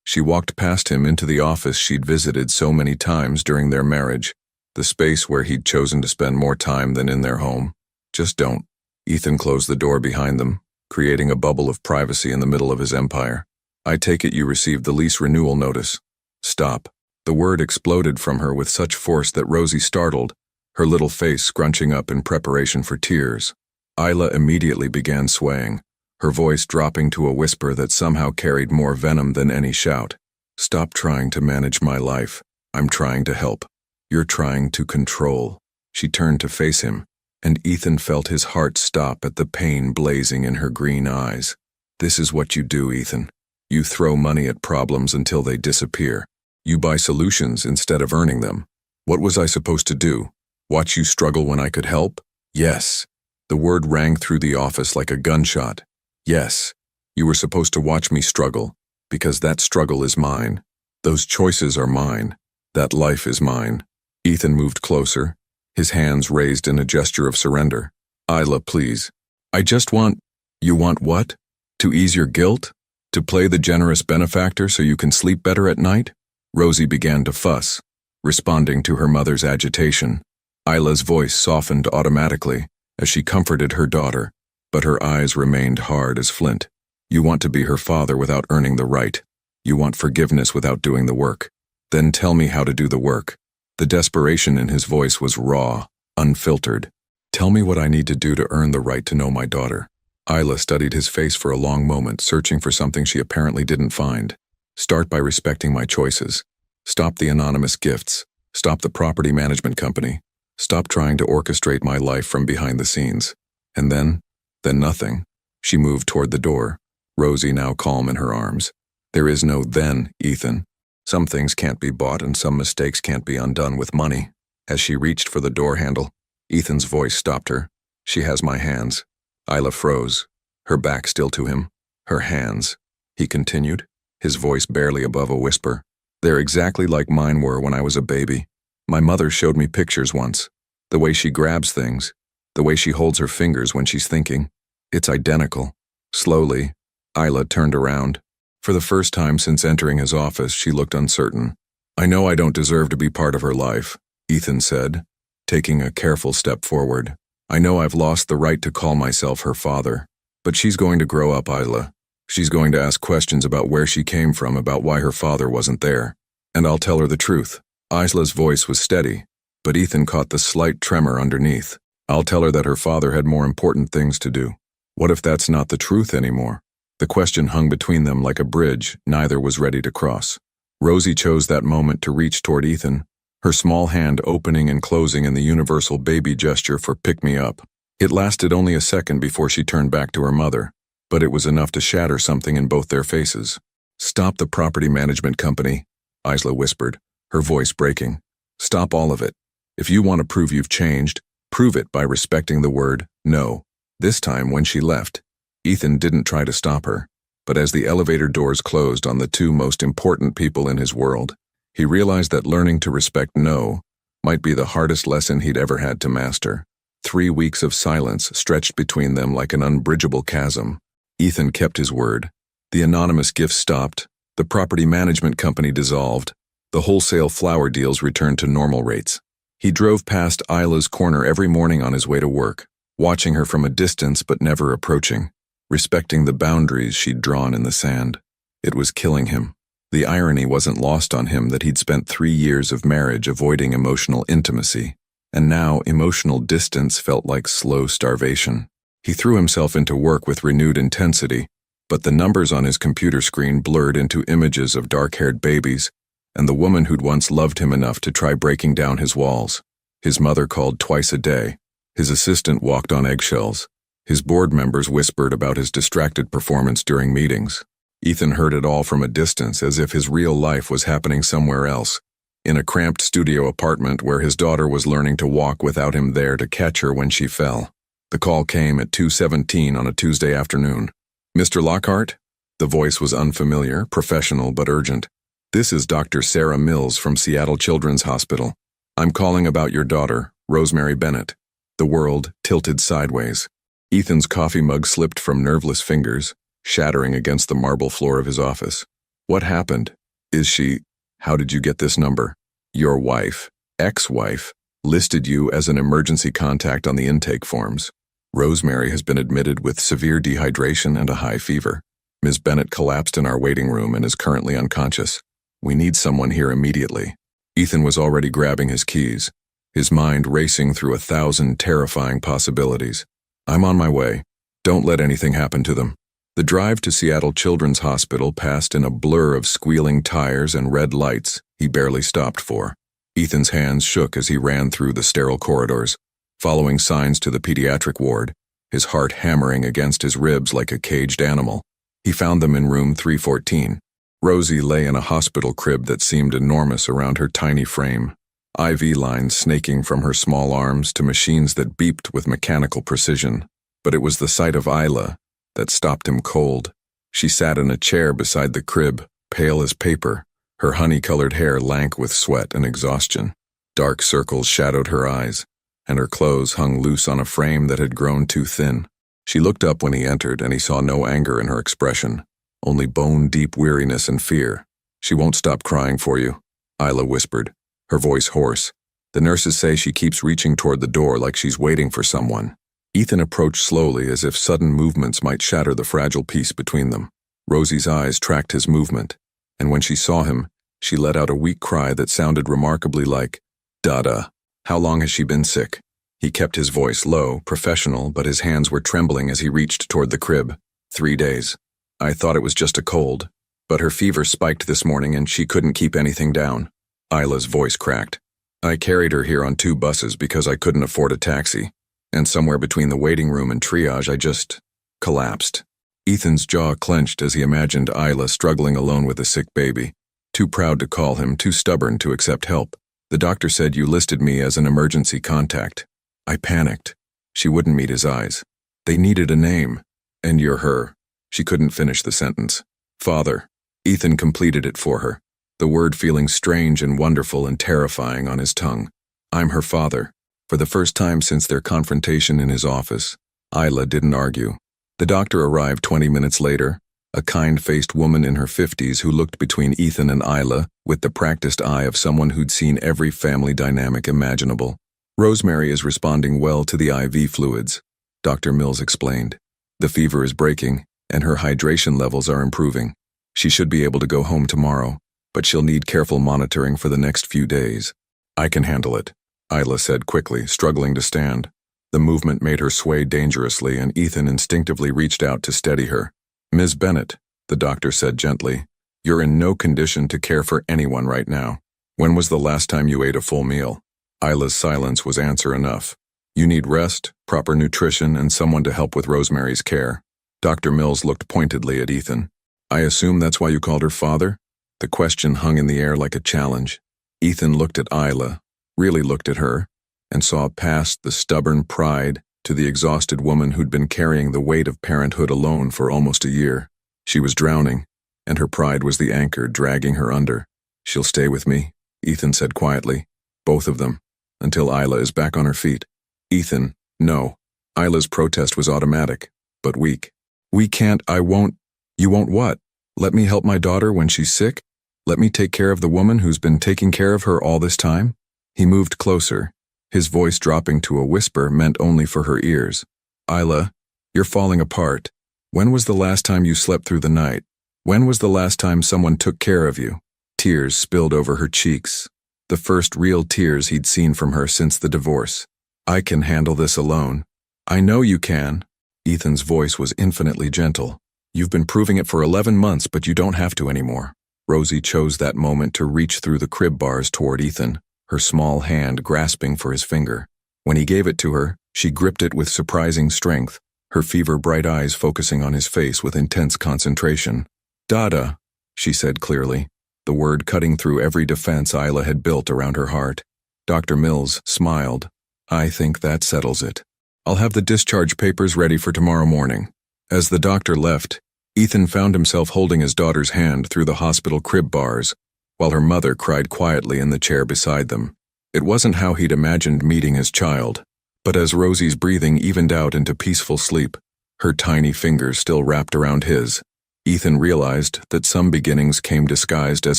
She walked past him into the office she'd visited so many times during their marriage, the space where he'd chosen to spend more time than in their home. Just don't. Ethan closed the door behind them, creating a bubble of privacy in the middle of his empire. I take it you received the lease renewal notice. Stop. The word exploded from her with such force that Rosie startled, her little face scrunching up in preparation for tears. Isla immediately began swaying, her voice dropping to a whisper that somehow carried more venom than any shout. Stop trying to manage my life. I'm trying to help. You're trying to control. She turned to face him, and Ethan felt his heart stop at the pain blazing in her green eyes. This is what you do, Ethan. You throw money at problems until they disappear. You buy solutions instead of earning them. What was I supposed to do? Watch you struggle when I could help? Yes. The word rang through the office like a gunshot. Yes. You were supposed to watch me struggle, because that struggle is mine. Those choices are mine. That life is mine. Ethan moved closer, his hands raised in a gesture of surrender. Isla, please. I just want... You want what? To ease your guilt? To play the generous benefactor so you can sleep better at night? Rosie began to fuss, responding to her mother's agitation. Isla's voice softened automatically as she comforted her daughter, but her eyes remained hard as flint. You want to be her father without earning the right. You want forgiveness without doing the work. Then tell me how to do the work. The desperation in his voice was raw, unfiltered. Tell me what I need to do to earn the right to know my daughter. Isla studied his face for a long moment, searching for something she apparently didn't find. Start by respecting my choices. Stop the anonymous gifts. Stop the property management company. Stop trying to orchestrate my life from behind the scenes. And then nothing. She moved toward the door, Rosie now calm in her arms. There is no then, Ethan. Some things can't be bought and some mistakes can't be undone with money. As she reached for the door handle, Ethan's voice stopped her. She has my hands. Isla froze, her back still to him. Her hands, he continued, his voice barely above a whisper. They're exactly like mine were when I was a baby. My mother showed me pictures once. The way she grabs things, the way she holds her fingers when she's thinking. It's identical. Slowly, Isla turned around. For the first time since entering his office, she looked uncertain. I know I don't deserve to be part of her life, Ethan said, taking a careful step forward. I know I've lost the right to call myself her father. But she's going to grow up, Isla. She's going to ask questions about where she came from, about why her father wasn't there. And I'll tell her the truth. Isla's voice was steady, but Ethan caught the slight tremor underneath. I'll tell her that her father had more important things to do. What if that's not the truth anymore? The question hung between them like a bridge neither was ready to cross. Rosie chose that moment to reach toward Ethan, her small hand opening and closing in the universal baby gesture for pick-me-up. It lasted only a second before she turned back to her mother, but it was enough to shatter something in both their faces. "Stop the property management company," Isla whispered, her voice breaking. "Stop all of it. If you want to prove you've changed, prove it by respecting the word no." This time, when she left, Ethan didn't try to stop her, but as the elevator doors closed on the two most important people in his world, he realized that learning to respect no might be the hardest lesson he'd ever had to master. 3 weeks of silence stretched between them like an unbridgeable chasm. Ethan kept his word. The anonymous gifts stopped, the property management company dissolved, the wholesale flower deals returned to normal rates. He drove past Isla's corner every morning on his way to work, watching her from a distance but never approaching, respecting the boundaries she'd drawn in the sand. It was killing him. The irony wasn't lost on him that he'd spent 3 years of marriage avoiding emotional intimacy, and now emotional distance felt like slow starvation. He threw himself into work with renewed intensity, but the numbers on his computer screen blurred into images of dark-haired babies and the woman who'd once loved him enough to try breaking down his walls. His mother called twice a day. His assistant walked on eggshells. His board members whispered about his distracted performance during meetings. Ethan heard it all from a distance, as if his real life was happening somewhere else, in a cramped studio apartment where his daughter was learning to walk without him there to catch her when she fell. The call came at 2:17 on a Tuesday afternoon. "Mr. Lockhart?" The voice was unfamiliar, professional, but urgent. "This is Dr. Sarah Mills from Seattle Children's Hospital. I'm calling about your daughter, Rosemary Bennett." The world tilted sideways. Ethan's coffee mug slipped from nerveless fingers, shattering against the marble floor of his office. "What happened? Is she... How did you get this number?" "Your wife, ex-wife, listed you as an emergency contact on the intake forms. Rosemary has been admitted with severe dehydration and a high fever. Ms. Bennett collapsed in our waiting room and is currently unconscious. We need someone here immediately." Ethan was already grabbing his keys, his mind racing through 1,000 terrifying possibilities. "I'm on my way. Don't let anything happen to them." The drive to Seattle Children's Hospital passed in a blur of squealing tires and red lights he barely stopped for. Ethan's hands shook as he ran through the sterile corridors, following signs to the pediatric ward, his heart hammering against his ribs like a caged animal. He found them in room 314. Rosie lay in a hospital crib that seemed enormous around her tiny frame, IV lines snaking from her small arms to machines that beeped with mechanical precision. But it was the sight of Isla that stopped him cold. She sat in a chair beside the crib, pale as paper, her honey-colored hair lank with sweat and exhaustion. Dark circles shadowed her eyes, and her clothes hung loose on a frame that had grown too thin. She looked up when he entered, and he saw no anger in her expression, only bone-deep weariness and fear. "She won't stop crying for you," Isla whispered, her voice hoarse. "The nurses say she keeps reaching toward the door like she's waiting for someone." Ethan approached slowly, as if sudden movements might shatter the fragile peace between them. Rosie's eyes tracked his movement, and when she saw him, she let out a weak cry that sounded remarkably like, "Dada." "How long has she been sick?" He kept his voice low, professional, but his hands were trembling as he reached toward the crib. 3 days. I thought it was just a cold, but her fever spiked this morning and she couldn't keep anything down." Isla's voice cracked. "I carried her here on 2 buses because I couldn't afford a taxi, and somewhere between the waiting room and triage I just collapsed." Ethan's jaw clenched as he imagined Isla struggling alone with a sick baby, too proud to call him, too stubborn to accept help. "The doctor said you listed me as an emergency contact." I panicked. She wouldn't meet his eyes. "They needed a name. And you're her." She couldn't finish the sentence. "Father." Ethan completed it for her, the word feeling strange and wonderful and terrifying on his tongue. "I'm her father." For the first time since their confrontation in his office, Isla didn't argue. The doctor arrived 20 minutes later, a kind-faced woman in her 50s who looked between Ethan and Isla with the practiced eye of someone who'd seen every family dynamic imaginable. "Rosemary is responding well to the IV fluids," Dr. Mills explained. "The fever is breaking, and her hydration levels are improving. She should be able to go home tomorrow, but she'll need careful monitoring for the next few days." "I can handle it," Isla said quickly, struggling to stand. The movement made her sway dangerously, and Ethan instinctively reached out to steady her. "Ms. Bennett," the doctor said gently, "you're in no condition to care for anyone right now. When was the last time you ate a full meal? Isla's silence was answer enough. You need rest, proper nutrition, and someone to help with Rosemary's care. Dr. Mills looked pointedly at Ethan. I assume that's why you called her father? The question hung in the air like a challenge. Ethan looked at Isla, really looked at her, and saw past the stubborn pride to the exhausted woman who'd been carrying the weight of parenthood alone for almost a year. She was drowning, and her pride was the anchor dragging her under. She'll stay with me, Ethan said quietly. Both of them, until Isla is back on her feet. Ethan, no. Isla's protest was automatic, but weak. We can't, I won't. You won't what? Let me help my daughter when she's sick? Let me take care of the woman who's been taking care of her all this time? He moved closer, his voice dropping to a whisper meant only for her ears. Isla, you're falling apart. When was the last time you slept through the night? When was the last time someone took care of you? Tears spilled over her cheeks, the first real tears he'd seen from her since the divorce. I can handle this alone. I know you can. Ethan's voice was infinitely gentle. You've been proving it for 11 months, but you don't have to anymore. Rosie chose that moment to reach through the crib bars toward Ethan, her small hand grasping for his finger. When he gave it to her, she gripped it with surprising strength, her fever-bright eyes focusing on his face with intense concentration. Dada, she said clearly, the word cutting through every defense Isla had built around her heart. Dr. Mills smiled. I think that settles it. I'll have the discharge papers ready for tomorrow morning. As the doctor left, Ethan found himself holding his daughter's hand through the hospital crib bars, while her mother cried quietly in the chair beside them. It wasn't how he'd imagined meeting his child, but as Rosie's breathing evened out into peaceful sleep, her tiny fingers still wrapped around his, Ethan realized that some beginnings came disguised as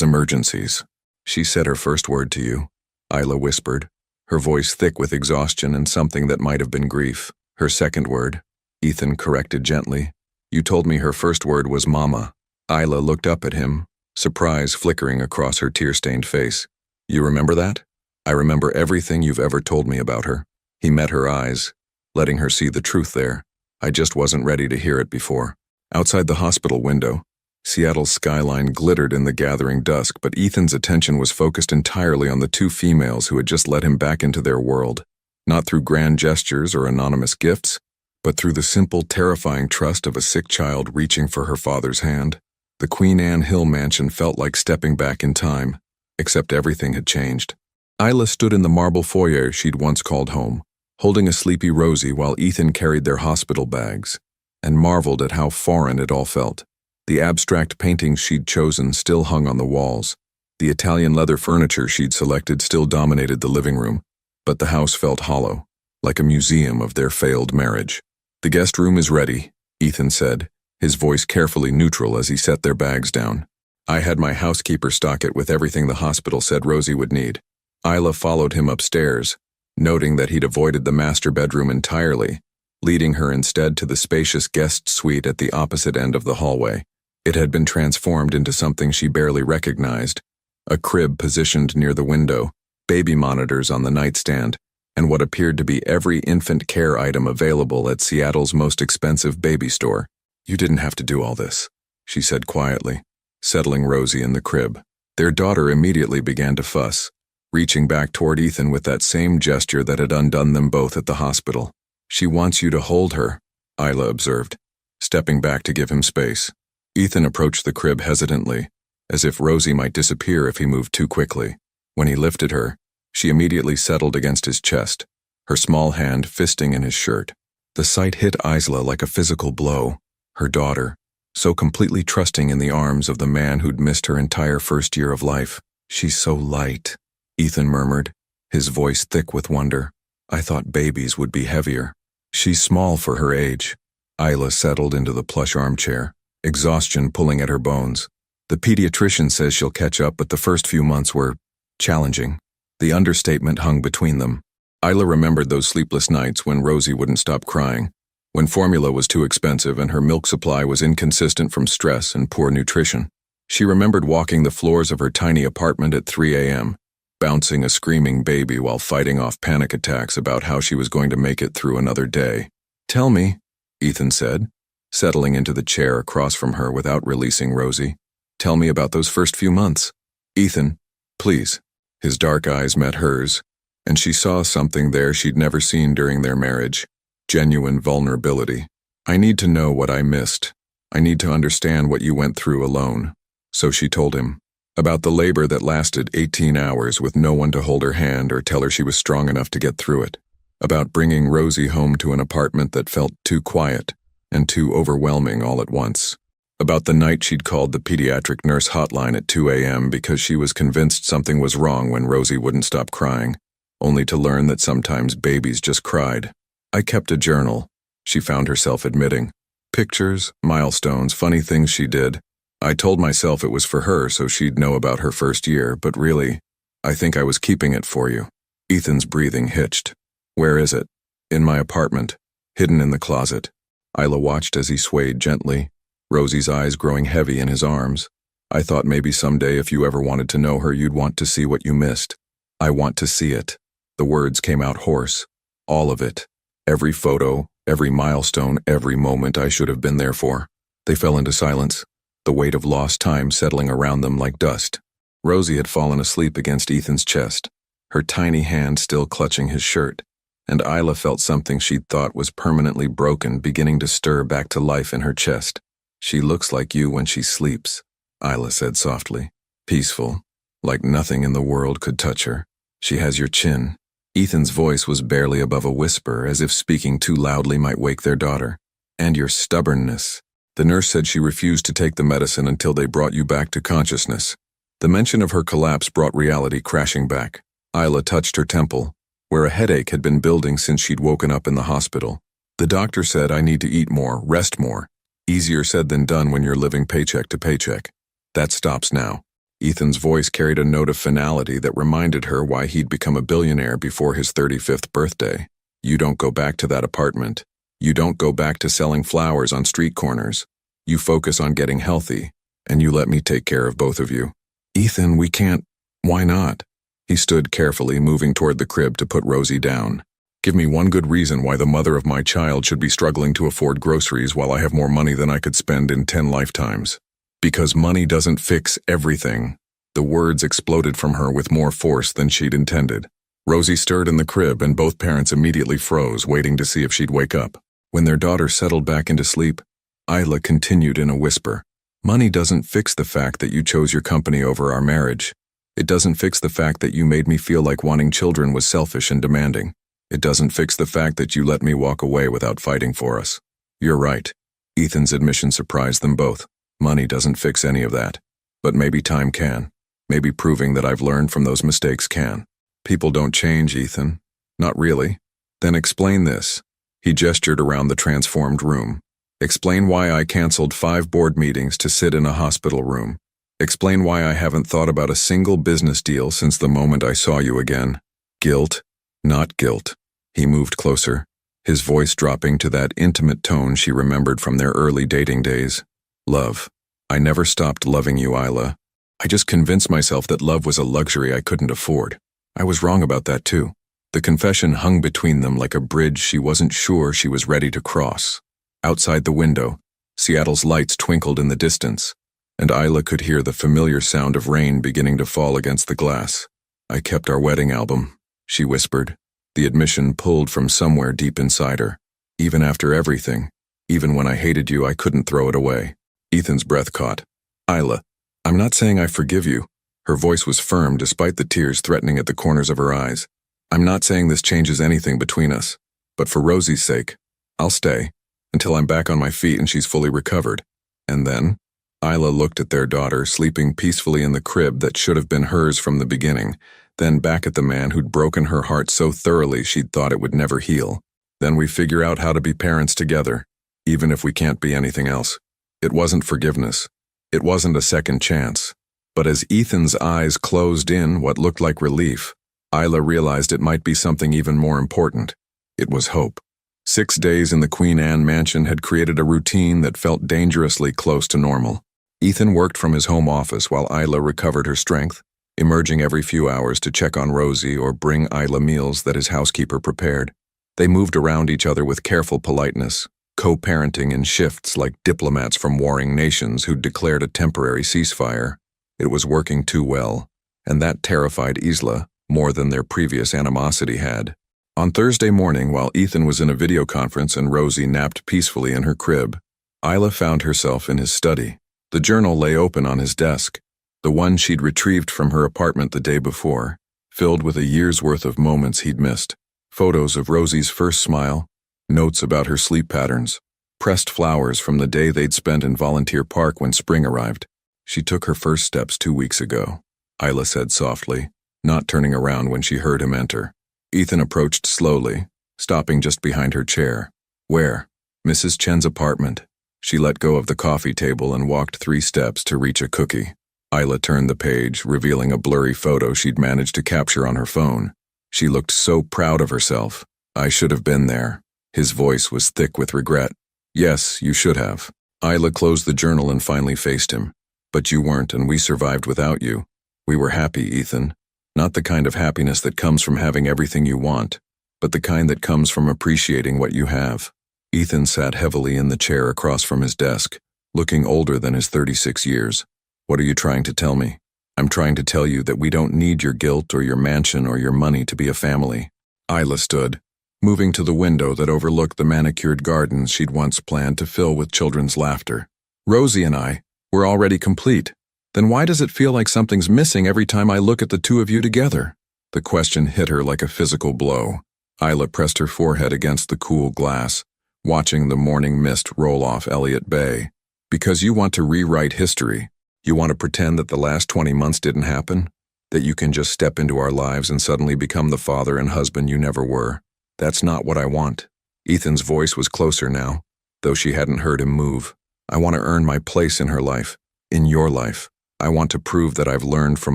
emergencies. She said her first word to you, Isla whispered, her voice thick with exhaustion and something that might have been grief. Her second word, Ethan corrected gently. You told me her first word was mama. Isla looked up at him, surprise flickering across her tear-stained face. You remember that? I remember everything you've ever told me about her. He met her eyes, letting her see the truth there. I just wasn't ready to hear it before. Outside the hospital window, Seattle's skyline glittered in the gathering dusk, but Ethan's attention was focused entirely on the two females who had just let him back into their world, not through grand gestures or anonymous gifts, but through the simple, terrifying trust of a sick child reaching for her father's hand. The Queen Anne Hill mansion felt like stepping back in time, except everything had changed. Isla stood in the marble foyer she'd once called home, holding a sleepy Rosie while Ethan carried their hospital bags, and marveled at how foreign it all felt. The abstract paintings she'd chosen still hung on the walls. The Italian leather furniture she'd selected still dominated the living room, but the house felt hollow, like a museum of their failed marriage. The guest room is ready, Ethan said, his voice carefully neutral as he set their bags down. I had my housekeeper stock it with everything the hospital said Rosie would need. Isla followed him upstairs, noting that he'd avoided the master bedroom entirely, leading her instead to the spacious guest suite at the opposite end of the hallway. It had been transformed into something she barely recognized, a crib positioned near the window, baby monitors on the nightstand, and what appeared to be every infant care item available at Seattle's most expensive baby store. You didn't have to do all this, she said quietly, settling Rosie in the crib. Their daughter immediately began to fuss, reaching back toward Ethan with that same gesture that had undone them both at the hospital. She wants you to hold her, Isla observed, stepping back to give him space. Ethan approached the crib hesitantly, as if Rosie might disappear if he moved too quickly. When he lifted her, she immediately settled against his chest, her small hand fisting in his shirt. The sight hit Isla like a physical blow. Her daughter, so completely trusting in the arms of the man who'd missed her entire first year of life. She's so light, Ethan murmured, his voice thick with wonder. I thought babies would be heavier. She's small for her age. Isla settled into the plush armchair, exhaustion pulling at her bones. The pediatrician says she'll catch up, but the first few months were challenging. The understatement hung between them. Isla remembered those sleepless nights when Rosie wouldn't stop crying, when formula was too expensive and her milk supply was inconsistent from stress and poor nutrition. She remembered walking the floors of her tiny apartment at 3 a.m., bouncing a screaming baby while fighting off panic attacks about how she was going to make it through another day. Tell me, Ethan said, settling into the chair across from her without releasing Rosie. Tell me about those first few months. Ethan, please. His dark eyes met hers, and she saw something there she'd never seen during their marriage: genuine vulnerability. "I need to know what I missed. I need to understand what you went through alone." So she told him about the labor that lasted 18 hours with no one to hold her hand or tell her she was strong enough to get through it. About bringing Rosie home to an apartment that felt too quiet and too overwhelming all at once. About the night she'd called the pediatric nurse hotline at 2 a.m. because she was convinced something was wrong when Rosie wouldn't stop crying, only to learn that sometimes babies just cried. "I kept a journal," she found herself admitting. Pictures, milestones, funny things she did. "I told myself it was for her so she'd know about her first year, but really, I think I was keeping it for you." Ethan's breathing hitched. "Where is it?" "In my apartment, hidden in the closet." Isla watched as he swayed gently, Rosie's eyes growing heavy in his arms. "I thought maybe someday if you ever wanted to know her you'd want to see what you missed." "I want to see it." The words came out hoarse. "All of it. Every photo, every milestone, every moment I should have been there for." They fell into silence, the weight of lost time settling around them like dust. Rosie had fallen asleep against Ethan's chest, her tiny hand still clutching his shirt, and Isla felt something she'd thought was permanently broken beginning to stir back to life in her chest. "She looks like you when she sleeps," Isla said softly. "Peaceful, like nothing in the world could touch her. She has your chin." Ethan's voice was barely above a whisper, as if speaking too loudly might wake their daughter. "And your stubbornness. The nurse said she refused to take the medicine until they brought you back to consciousness." The mention of her collapse brought reality crashing back. Isla touched her temple, where a headache had been building since she'd woken up in the hospital. "The doctor said I need to eat more, rest more. Easier said than done when you're living paycheck to paycheck. That stops now." Ethan's voice carried a note of finality that reminded her why he'd become a billionaire before his 35th birthday. "You don't go back to that apartment. You don't go back to selling flowers on street corners. You focus on getting healthy, and you let me take care of both of you." "Ethan, we can't." "Why not?" He stood carefully, moving toward the crib to put Rosie down. "Give me one good reason why the mother of my child should be struggling to afford groceries while I have more money than I could spend in 10 lifetimes. Because money doesn't fix everything." The words exploded from her with more force than she'd intended. Rosie stirred in the crib, and both parents immediately froze, waiting to see if she'd wake up. When their daughter settled back into sleep, Isla continued in a whisper. "Money doesn't fix the fact that you chose your company over our marriage. It doesn't fix the fact that you made me feel like wanting children was selfish and demanding. It doesn't fix the fact that you let me walk away without fighting for us." "You're right." Ethan's admission surprised them both. "Money doesn't fix any of that. But maybe time can. Maybe proving that I've learned from those mistakes can." "People don't change, Ethan." "Not really." "Then explain this." He gestured around the transformed room. "Explain why I canceled 5 board meetings to sit in a hospital room. Explain why I haven't thought about a single business deal since the moment I saw you again. Guilt, not guilt." He moved closer, his voice dropping to that intimate tone she remembered from their early dating days. "Love. I never stopped loving you, Isla. I just convinced myself that love was a luxury I couldn't afford. I was wrong about that too." The confession hung between them like a bridge she wasn't sure she was ready to cross. Outside the window, Seattle's lights twinkled in the distance, and Isla could hear the familiar sound of rain beginning to fall against the glass. "I kept our wedding album," she whispered. The admission pulled from somewhere deep inside her. "Even after everything, even when I hated you, I couldn't throw it away." Ethan's breath caught. "Isla, I'm not saying I forgive you." Her voice was firm despite the tears threatening at the corners of her eyes. "I'm not saying this changes anything between us. But for Rosie's sake, I'll stay until I'm back on my feet and she's fully recovered." And then, Isla looked at their daughter sleeping peacefully in the crib that should have been hers from the beginning, then back at the man who'd broken her heart so thoroughly she'd thought it would never heal. "Then we figure out how to be parents together, even if we can't be anything else." It wasn't forgiveness. It wasn't a second chance. But as Ethan's eyes closed in what looked like relief, Isla realized it might be something even more important. It was hope. 6 days in the Queen Anne mansion had created a routine that felt dangerously close to normal. Ethan worked from his home office while Isla recovered her strength, emerging every few hours to check on Rosie or bring Isla meals that his housekeeper prepared. They moved around each other with careful politeness, co-parenting in shifts like diplomats from warring nations who'd declared a temporary ceasefire. It was working too well, and that terrified Isla more than their previous animosity had. On Thursday morning, while Ethan was in a video conference and Rosie napped peacefully in her crib, Isla found herself in his study. The journal lay open on his desk, the one she'd retrieved from her apartment the day before, filled with a year's worth of moments he'd missed. Photos of Rosie's first smile, notes about her sleep patterns, pressed flowers from the day they'd spent in Volunteer Park when spring arrived. She took her first steps 2 weeks ago, Isla said softly, not turning around when she heard him enter. Ethan approached slowly, stopping just behind her chair. Where? Mrs. Chen's apartment. She let go of the coffee table and walked 3 steps to reach a cookie. Isla turned the page, revealing a blurry photo she'd managed to capture on her phone. She looked so proud of herself. I should have been there. His voice was thick with regret. Yes, you should have. Isla closed the journal and finally faced him. But you weren't, and we survived without you. We were happy, Ethan. Not the kind of happiness that comes from having everything you want, but the kind that comes from appreciating what you have. Ethan sat heavily in the chair across from his desk, looking older than his 36 years. What are you trying to tell me? I'm trying to tell you that we don't need your guilt or your mansion or your money to be a family. Isla stood, moving to the window that overlooked the manicured gardens she'd once planned to fill with children's laughter. Rosie and I, we're already complete. Then why does it feel like something's missing every time I look at the two of you together? The question hit her like a physical blow. Isla pressed her forehead against the cool glass, watching the morning mist roll off Elliott Bay. Because you want to rewrite history. You want to pretend that the last 20 months didn't happen? That you can just step into our lives and suddenly become the father and husband you never were? That's not what I want. Ethan's voice was closer now, though she hadn't heard him move. I want to earn my place in her life, in your life. I want to prove that I've learned from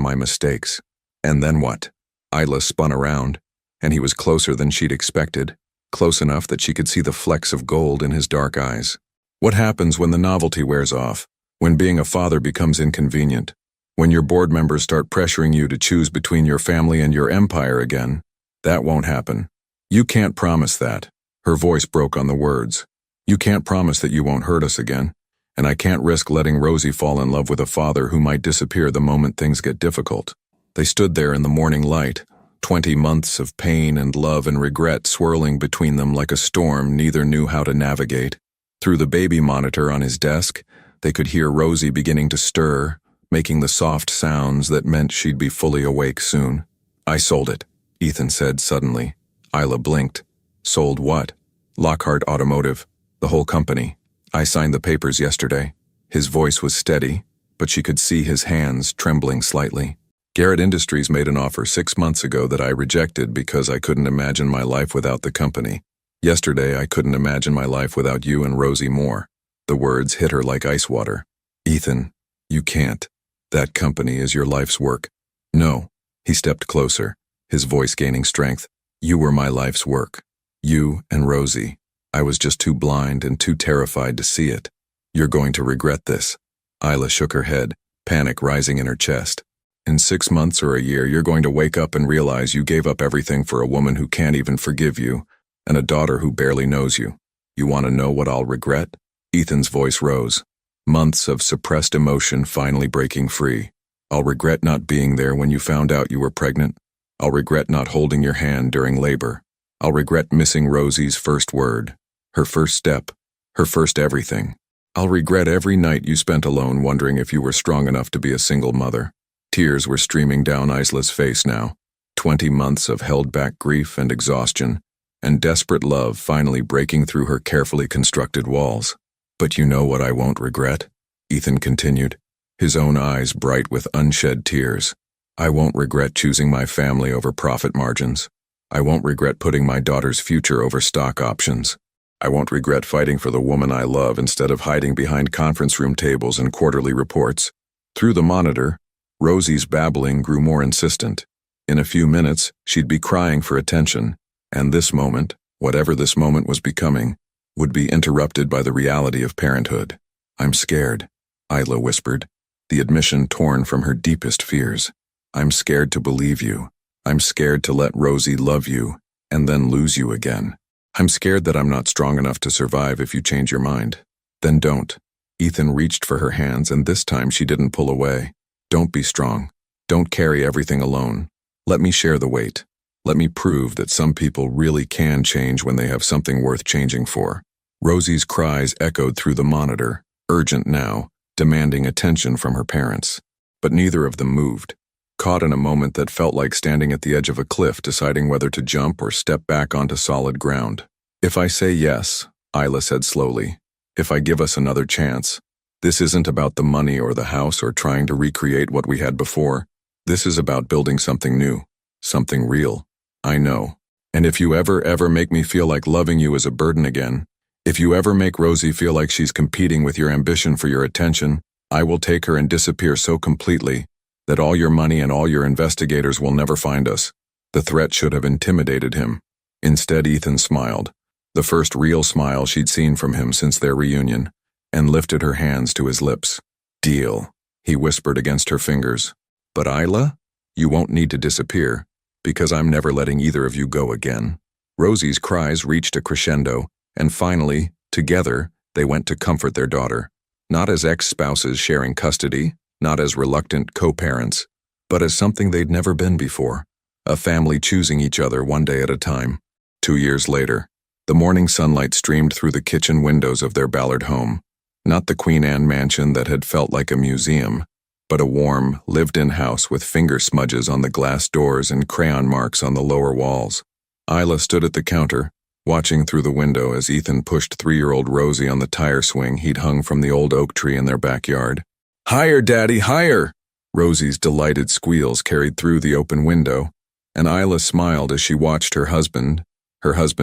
my mistakes. And then what? Isla spun around, and he was closer than she'd expected, close enough that she could see the flecks of gold in his dark eyes. What happens when the novelty wears off? When being a father becomes inconvenient? When your board members start pressuring you to choose between your family and your empire again? That won't happen. You can't promise that. Her voice broke on the words. You can't promise that you won't hurt us again. And I can't risk letting Rosie fall in love with a father who might disappear the moment things get difficult. They stood there in the morning light, 20 months of pain and love and regret swirling between them like a storm neither knew how to navigate. Through the baby monitor on his desk, they could hear Rosie beginning to stir, making the soft sounds that meant she'd be fully awake soon. I sold it, Ethan said suddenly. Isla blinked. Sold what? Lockhart Automotive, the whole company. I signed the papers yesterday. His voice was steady, but she could see his hands trembling slightly. Garrett Industries made an offer 6 months ago that I rejected because I couldn't imagine my life without the company. Yesterday, I couldn't imagine my life without you and Rosie Moore. The words hit her like ice water. Ethan, you can't. That company is your life's work. No. He stepped closer, his voice gaining strength. You were my life's work. You and Rosie. I was just too blind and too terrified to see it. You're going to regret this. Isla shook her head, panic rising in her chest. In 6 months or a year, you're going to wake up and realize you gave up everything for a woman who can't even forgive you, and a daughter who barely knows you. You want to know what I'll regret? Ethan's voice rose. Months of suppressed emotion finally breaking free. I'll regret not being there when you found out you were pregnant. I'll regret not holding your hand during labor. I'll regret missing Rosie's first word, her first step, her first everything. I'll regret every night you spent alone wondering if you were strong enough to be a single mother. Tears were streaming down Isla's face now. 20 months of held-back grief and exhaustion, and desperate love finally breaking through her carefully constructed walls. But you know what I won't regret? Ethan continued, his own eyes bright with unshed tears. I won't regret choosing my family over profit margins. I won't regret putting my daughter's future over stock options. I won't regret fighting for the woman I love instead of hiding behind conference room tables and quarterly reports. Through the monitor, Rosie's babbling grew more insistent. In a few minutes, she'd be crying for attention, and this moment, whatever this moment was becoming, would be interrupted by the reality of parenthood. I'm scared, Isla whispered, the admission torn from her deepest fears. I'm scared to believe you. I'm scared to let Rosie love you, and then lose you again. I'm scared that I'm not strong enough to survive if you change your mind. Then don't. Ethan reached for her hands, and this time she didn't pull away. Don't be strong. Don't carry everything alone. Let me share the weight. Let me prove that some people really can change when they have something worth changing for. Rosie's cries echoed through the monitor, urgent now, demanding attention from her parents. But neither of them moved, caught in a moment that felt like standing at the edge of a cliff deciding whether to jump or step back onto solid ground. If I say yes, Isla said slowly, if I give us another chance, this isn't about the money or the house or trying to recreate what we had before. This is about building something new, something real. I know. And if you ever make me feel like loving you is a burden again, if you ever make Rosie feel like she's competing with your ambition for your attention, I will take her and disappear so completely that all your money and all your investigators will never find us. The threat should have intimidated him. Instead, Ethan smiled, the first real smile she'd seen from him since their reunion, and lifted her hands to his lips. Deal, he whispered against her fingers. But Isla, you won't need to disappear, because I'm never letting either of you go again. Rosie's cries reached a crescendo, and finally, together, they went to comfort their daughter. Not as ex-spouses sharing custody, not as reluctant co-parents, but as something they'd never been before, a family choosing each other one day at a time. 2 years later, the morning sunlight streamed through the kitchen windows of their Ballard home, not the Queen Anne mansion that had felt like a museum, but a warm, lived-in house with finger smudges on the glass doors and crayon marks on the lower walls. Isla stood at the counter, watching through the window as Ethan pushed 3-year-old Rosie on the tire swing he'd hung from the old oak tree in their backyard. "Higher, Daddy, higher!" Rosie's delighted squeals carried through the open window, and Isla smiled as she watched her husband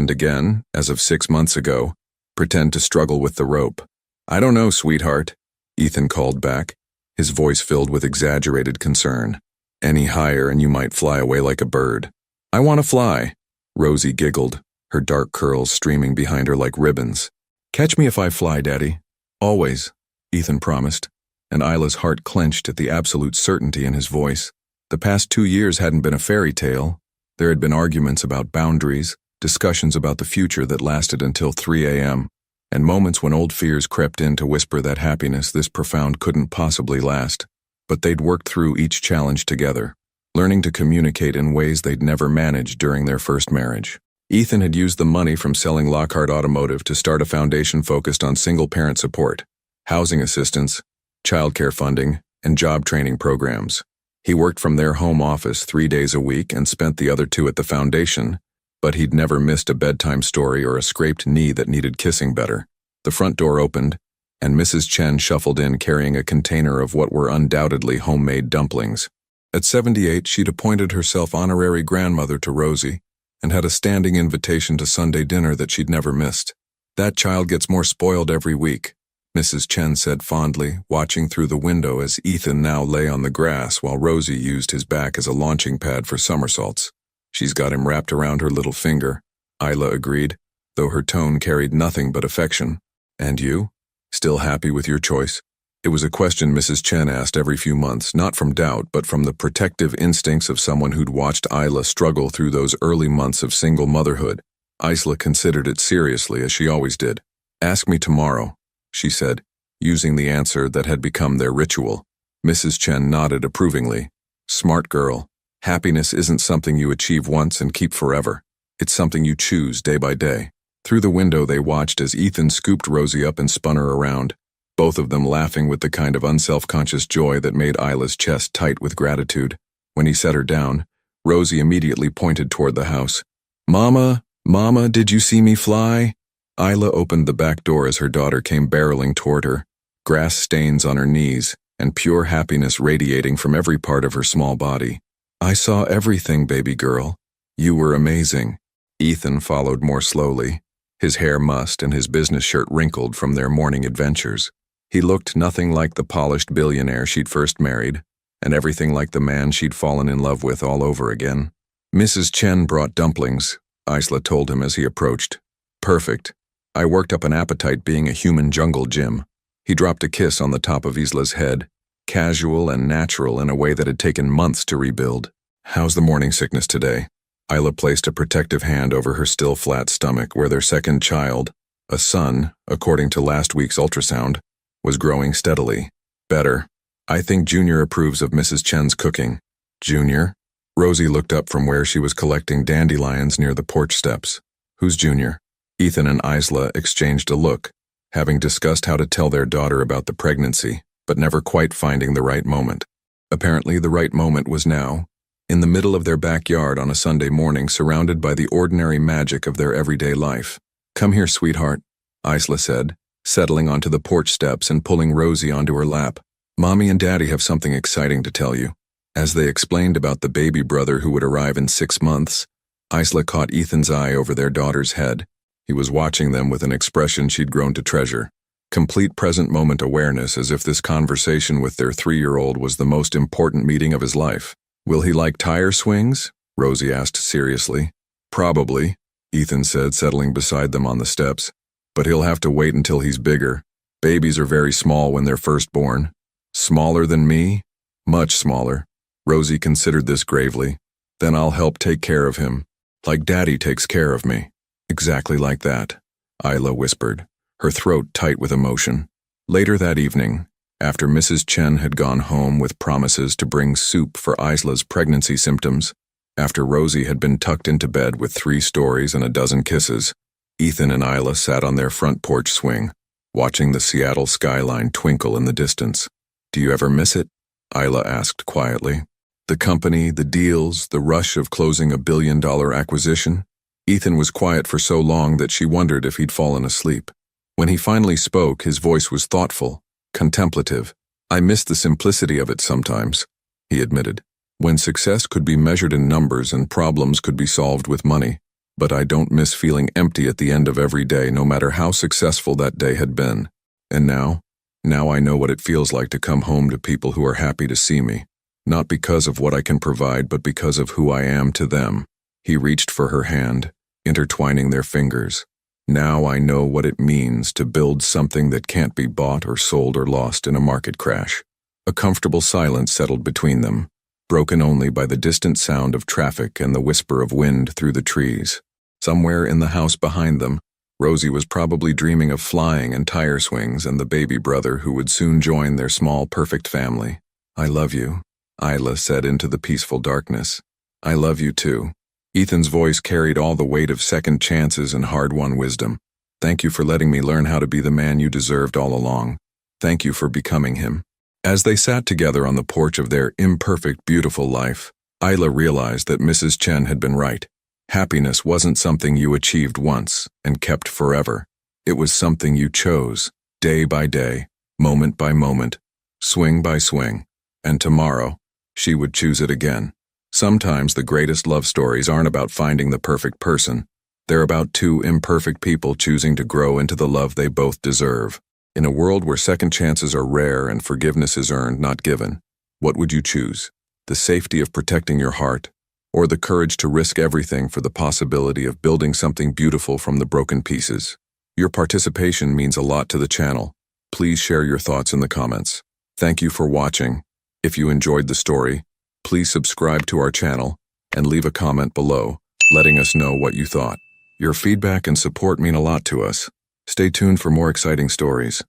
again, as of 6 months ago, pretend to struggle with the rope. "I don't know, sweetheart," Ethan called back, his voice filled with exaggerated concern. "Any higher and you might fly away like a bird." "I want to fly," Rosie giggled, her dark curls streaming behind her like ribbons. "Catch me if I fly, Daddy. Always," Ethan promised, and Isla's heart clenched at the absolute certainty in his voice. The past 2 years hadn't been a fairy tale. There had been arguments about boundaries, discussions about the future that lasted until 3 a.m., and moments when old fears crept in to whisper that happiness this profound couldn't possibly last. But they'd worked through each challenge together, learning to communicate in ways they'd never managed during their first marriage. Ethan had used the money from selling Lockhart Automotive to start a foundation focused on single-parent support, housing assistance, childcare funding, and job training programs. He worked from their home office 3 days a week and spent the other 2 at the foundation, but he'd never missed a bedtime story or a scraped knee that needed kissing better. The front door opened, and Mrs. Chen shuffled in carrying a container of what were undoubtedly homemade dumplings. At 78, she'd appointed herself honorary grandmother to Rosie and had a standing invitation to Sunday dinner that she'd never missed. "That child gets more spoiled every week," Mrs. Chen said fondly, watching through the window as Ethan now lay on the grass while Rosie used his back as a launching pad for somersaults. "She's got him wrapped around her little finger," Isla agreed, though her tone carried nothing but affection. "And you? Still happy with your choice?" It was a question Mrs. Chen asked every few months, not from doubt, but from the protective instincts of someone who'd watched Isla struggle through those early months of single motherhood. Isla considered it seriously, as she always did. "Ask me tomorrow," she said, using the answer that had become their ritual. Mrs. Chen nodded approvingly. "Smart girl. Happiness isn't something you achieve once and keep forever. It's something you choose day by day." Through the window they watched as Ethan scooped Rosie up and spun her around, both of them laughing with the kind of unself-conscious joy that made Isla's chest tight with gratitude. When he set her down, Rosie immediately pointed toward the house. "Mama, Mama, did you see me fly?" Isla opened the back door as her daughter came barreling toward her, grass stains on her knees and pure happiness radiating from every part of her small body. "I saw everything, baby girl. You were amazing." Ethan followed more slowly, his hair mussed and his business shirt wrinkled from their morning adventures. He looked nothing like the polished billionaire she'd first married, and everything like the man she'd fallen in love with all over again. "Mrs. Chen brought dumplings," Isla told him as he approached. "Perfect. I worked up an appetite being a human jungle gym." He dropped a kiss on the top of Isla's head, casual and natural in a way that had taken months to rebuild. "How's the morning sickness today?" Isla placed a protective hand over her still flat stomach where their second child, a son, according to last week's ultrasound, was growing steadily. "Better. I think Junior approves of Mrs. Chen's cooking." Junior? Rosie looked up from where she was collecting dandelions near the porch steps. Who's Junior? Ethan and Isla exchanged a look, having discussed how to tell their daughter about the pregnancy, but never quite finding the right moment. Apparently, the right moment was now, in the middle of their backyard on a Sunday morning, surrounded by the ordinary magic of their everyday life. Come here, sweetheart, Isla said, settling onto the porch steps and pulling Rosie onto her lap. Mommy and Daddy have something exciting to tell you. As they explained about the baby brother who would arrive in 6 months, Isla caught Ethan's eye over their daughter's head. He was watching them with an expression she'd grown to treasure. Complete present moment awareness, as if this conversation with their 3-year-old was the most important meeting of his life. Will he like tire swings? Rosie asked seriously. Probably, Ethan said, settling beside them on the steps. But he'll have to wait until he's bigger. Babies are very small when they're first born. Smaller than me? Much smaller. Rosie considered this gravely. Then I'll help take care of him. Like Daddy takes care of me. Exactly like that, Isla whispered, her throat tight with emotion. Later that evening, after Mrs. Chen had gone home with promises to bring soup for Isla's pregnancy symptoms, after Rosie had been tucked into bed with 3 stories and a dozen kisses, Ethan and Isla sat on their front porch swing, watching the Seattle skyline twinkle in the distance. Do you ever miss it? Isla asked quietly. The company, the deals, the rush of closing a billion-dollar acquisition? Ethan was quiet for so long that she wondered if he'd fallen asleep. When he finally spoke, his voice was thoughtful, contemplative. I miss the simplicity of it sometimes, he admitted, when success could be measured in numbers and problems could be solved with money. But I don't miss feeling empty at the end of every day, no matter how successful that day had been. And now I know what it feels like to come home to people who are happy to see me, not because of what I can provide, but because of who I am to them. He reached for her hand, intertwining their fingers. Now I know what it means to build something that can't be bought or sold or lost in a market crash. A comfortable silence settled between them, broken only by the distant sound of traffic and the whisper of wind through the trees. Somewhere in the house behind them, Rosie was probably dreaming of flying and tire swings and the baby brother who would soon join their small, perfect family. I love you, Isla said into the peaceful darkness. I love you too. Ethan's voice carried all the weight of second chances and hard-won wisdom. Thank you for letting me learn how to be the man you deserved all along. Thank you for becoming him. As they sat together on the porch of their imperfect, beautiful life, Isla realized that Mrs. Chen had been right. Happiness wasn't something you achieved once and kept forever. It was something you chose, day by day, moment by moment, swing by swing. And tomorrow, she would choose it again. Sometimes the greatest love stories aren't about finding the perfect person. They're about 2 imperfect people choosing to grow into the love they both deserve. In a world where second chances are rare and forgiveness is earned, not given, what would you choose? The safety of protecting your heart, or the courage to risk everything for the possibility of building something beautiful from the broken pieces? Your participation means a lot to the channel. Please share your thoughts in the comments. Thank you for watching. If you enjoyed the story, please subscribe to our channel and leave a comment below, letting us know what you thought. Your feedback and support mean a lot to us. Stay tuned for more exciting stories.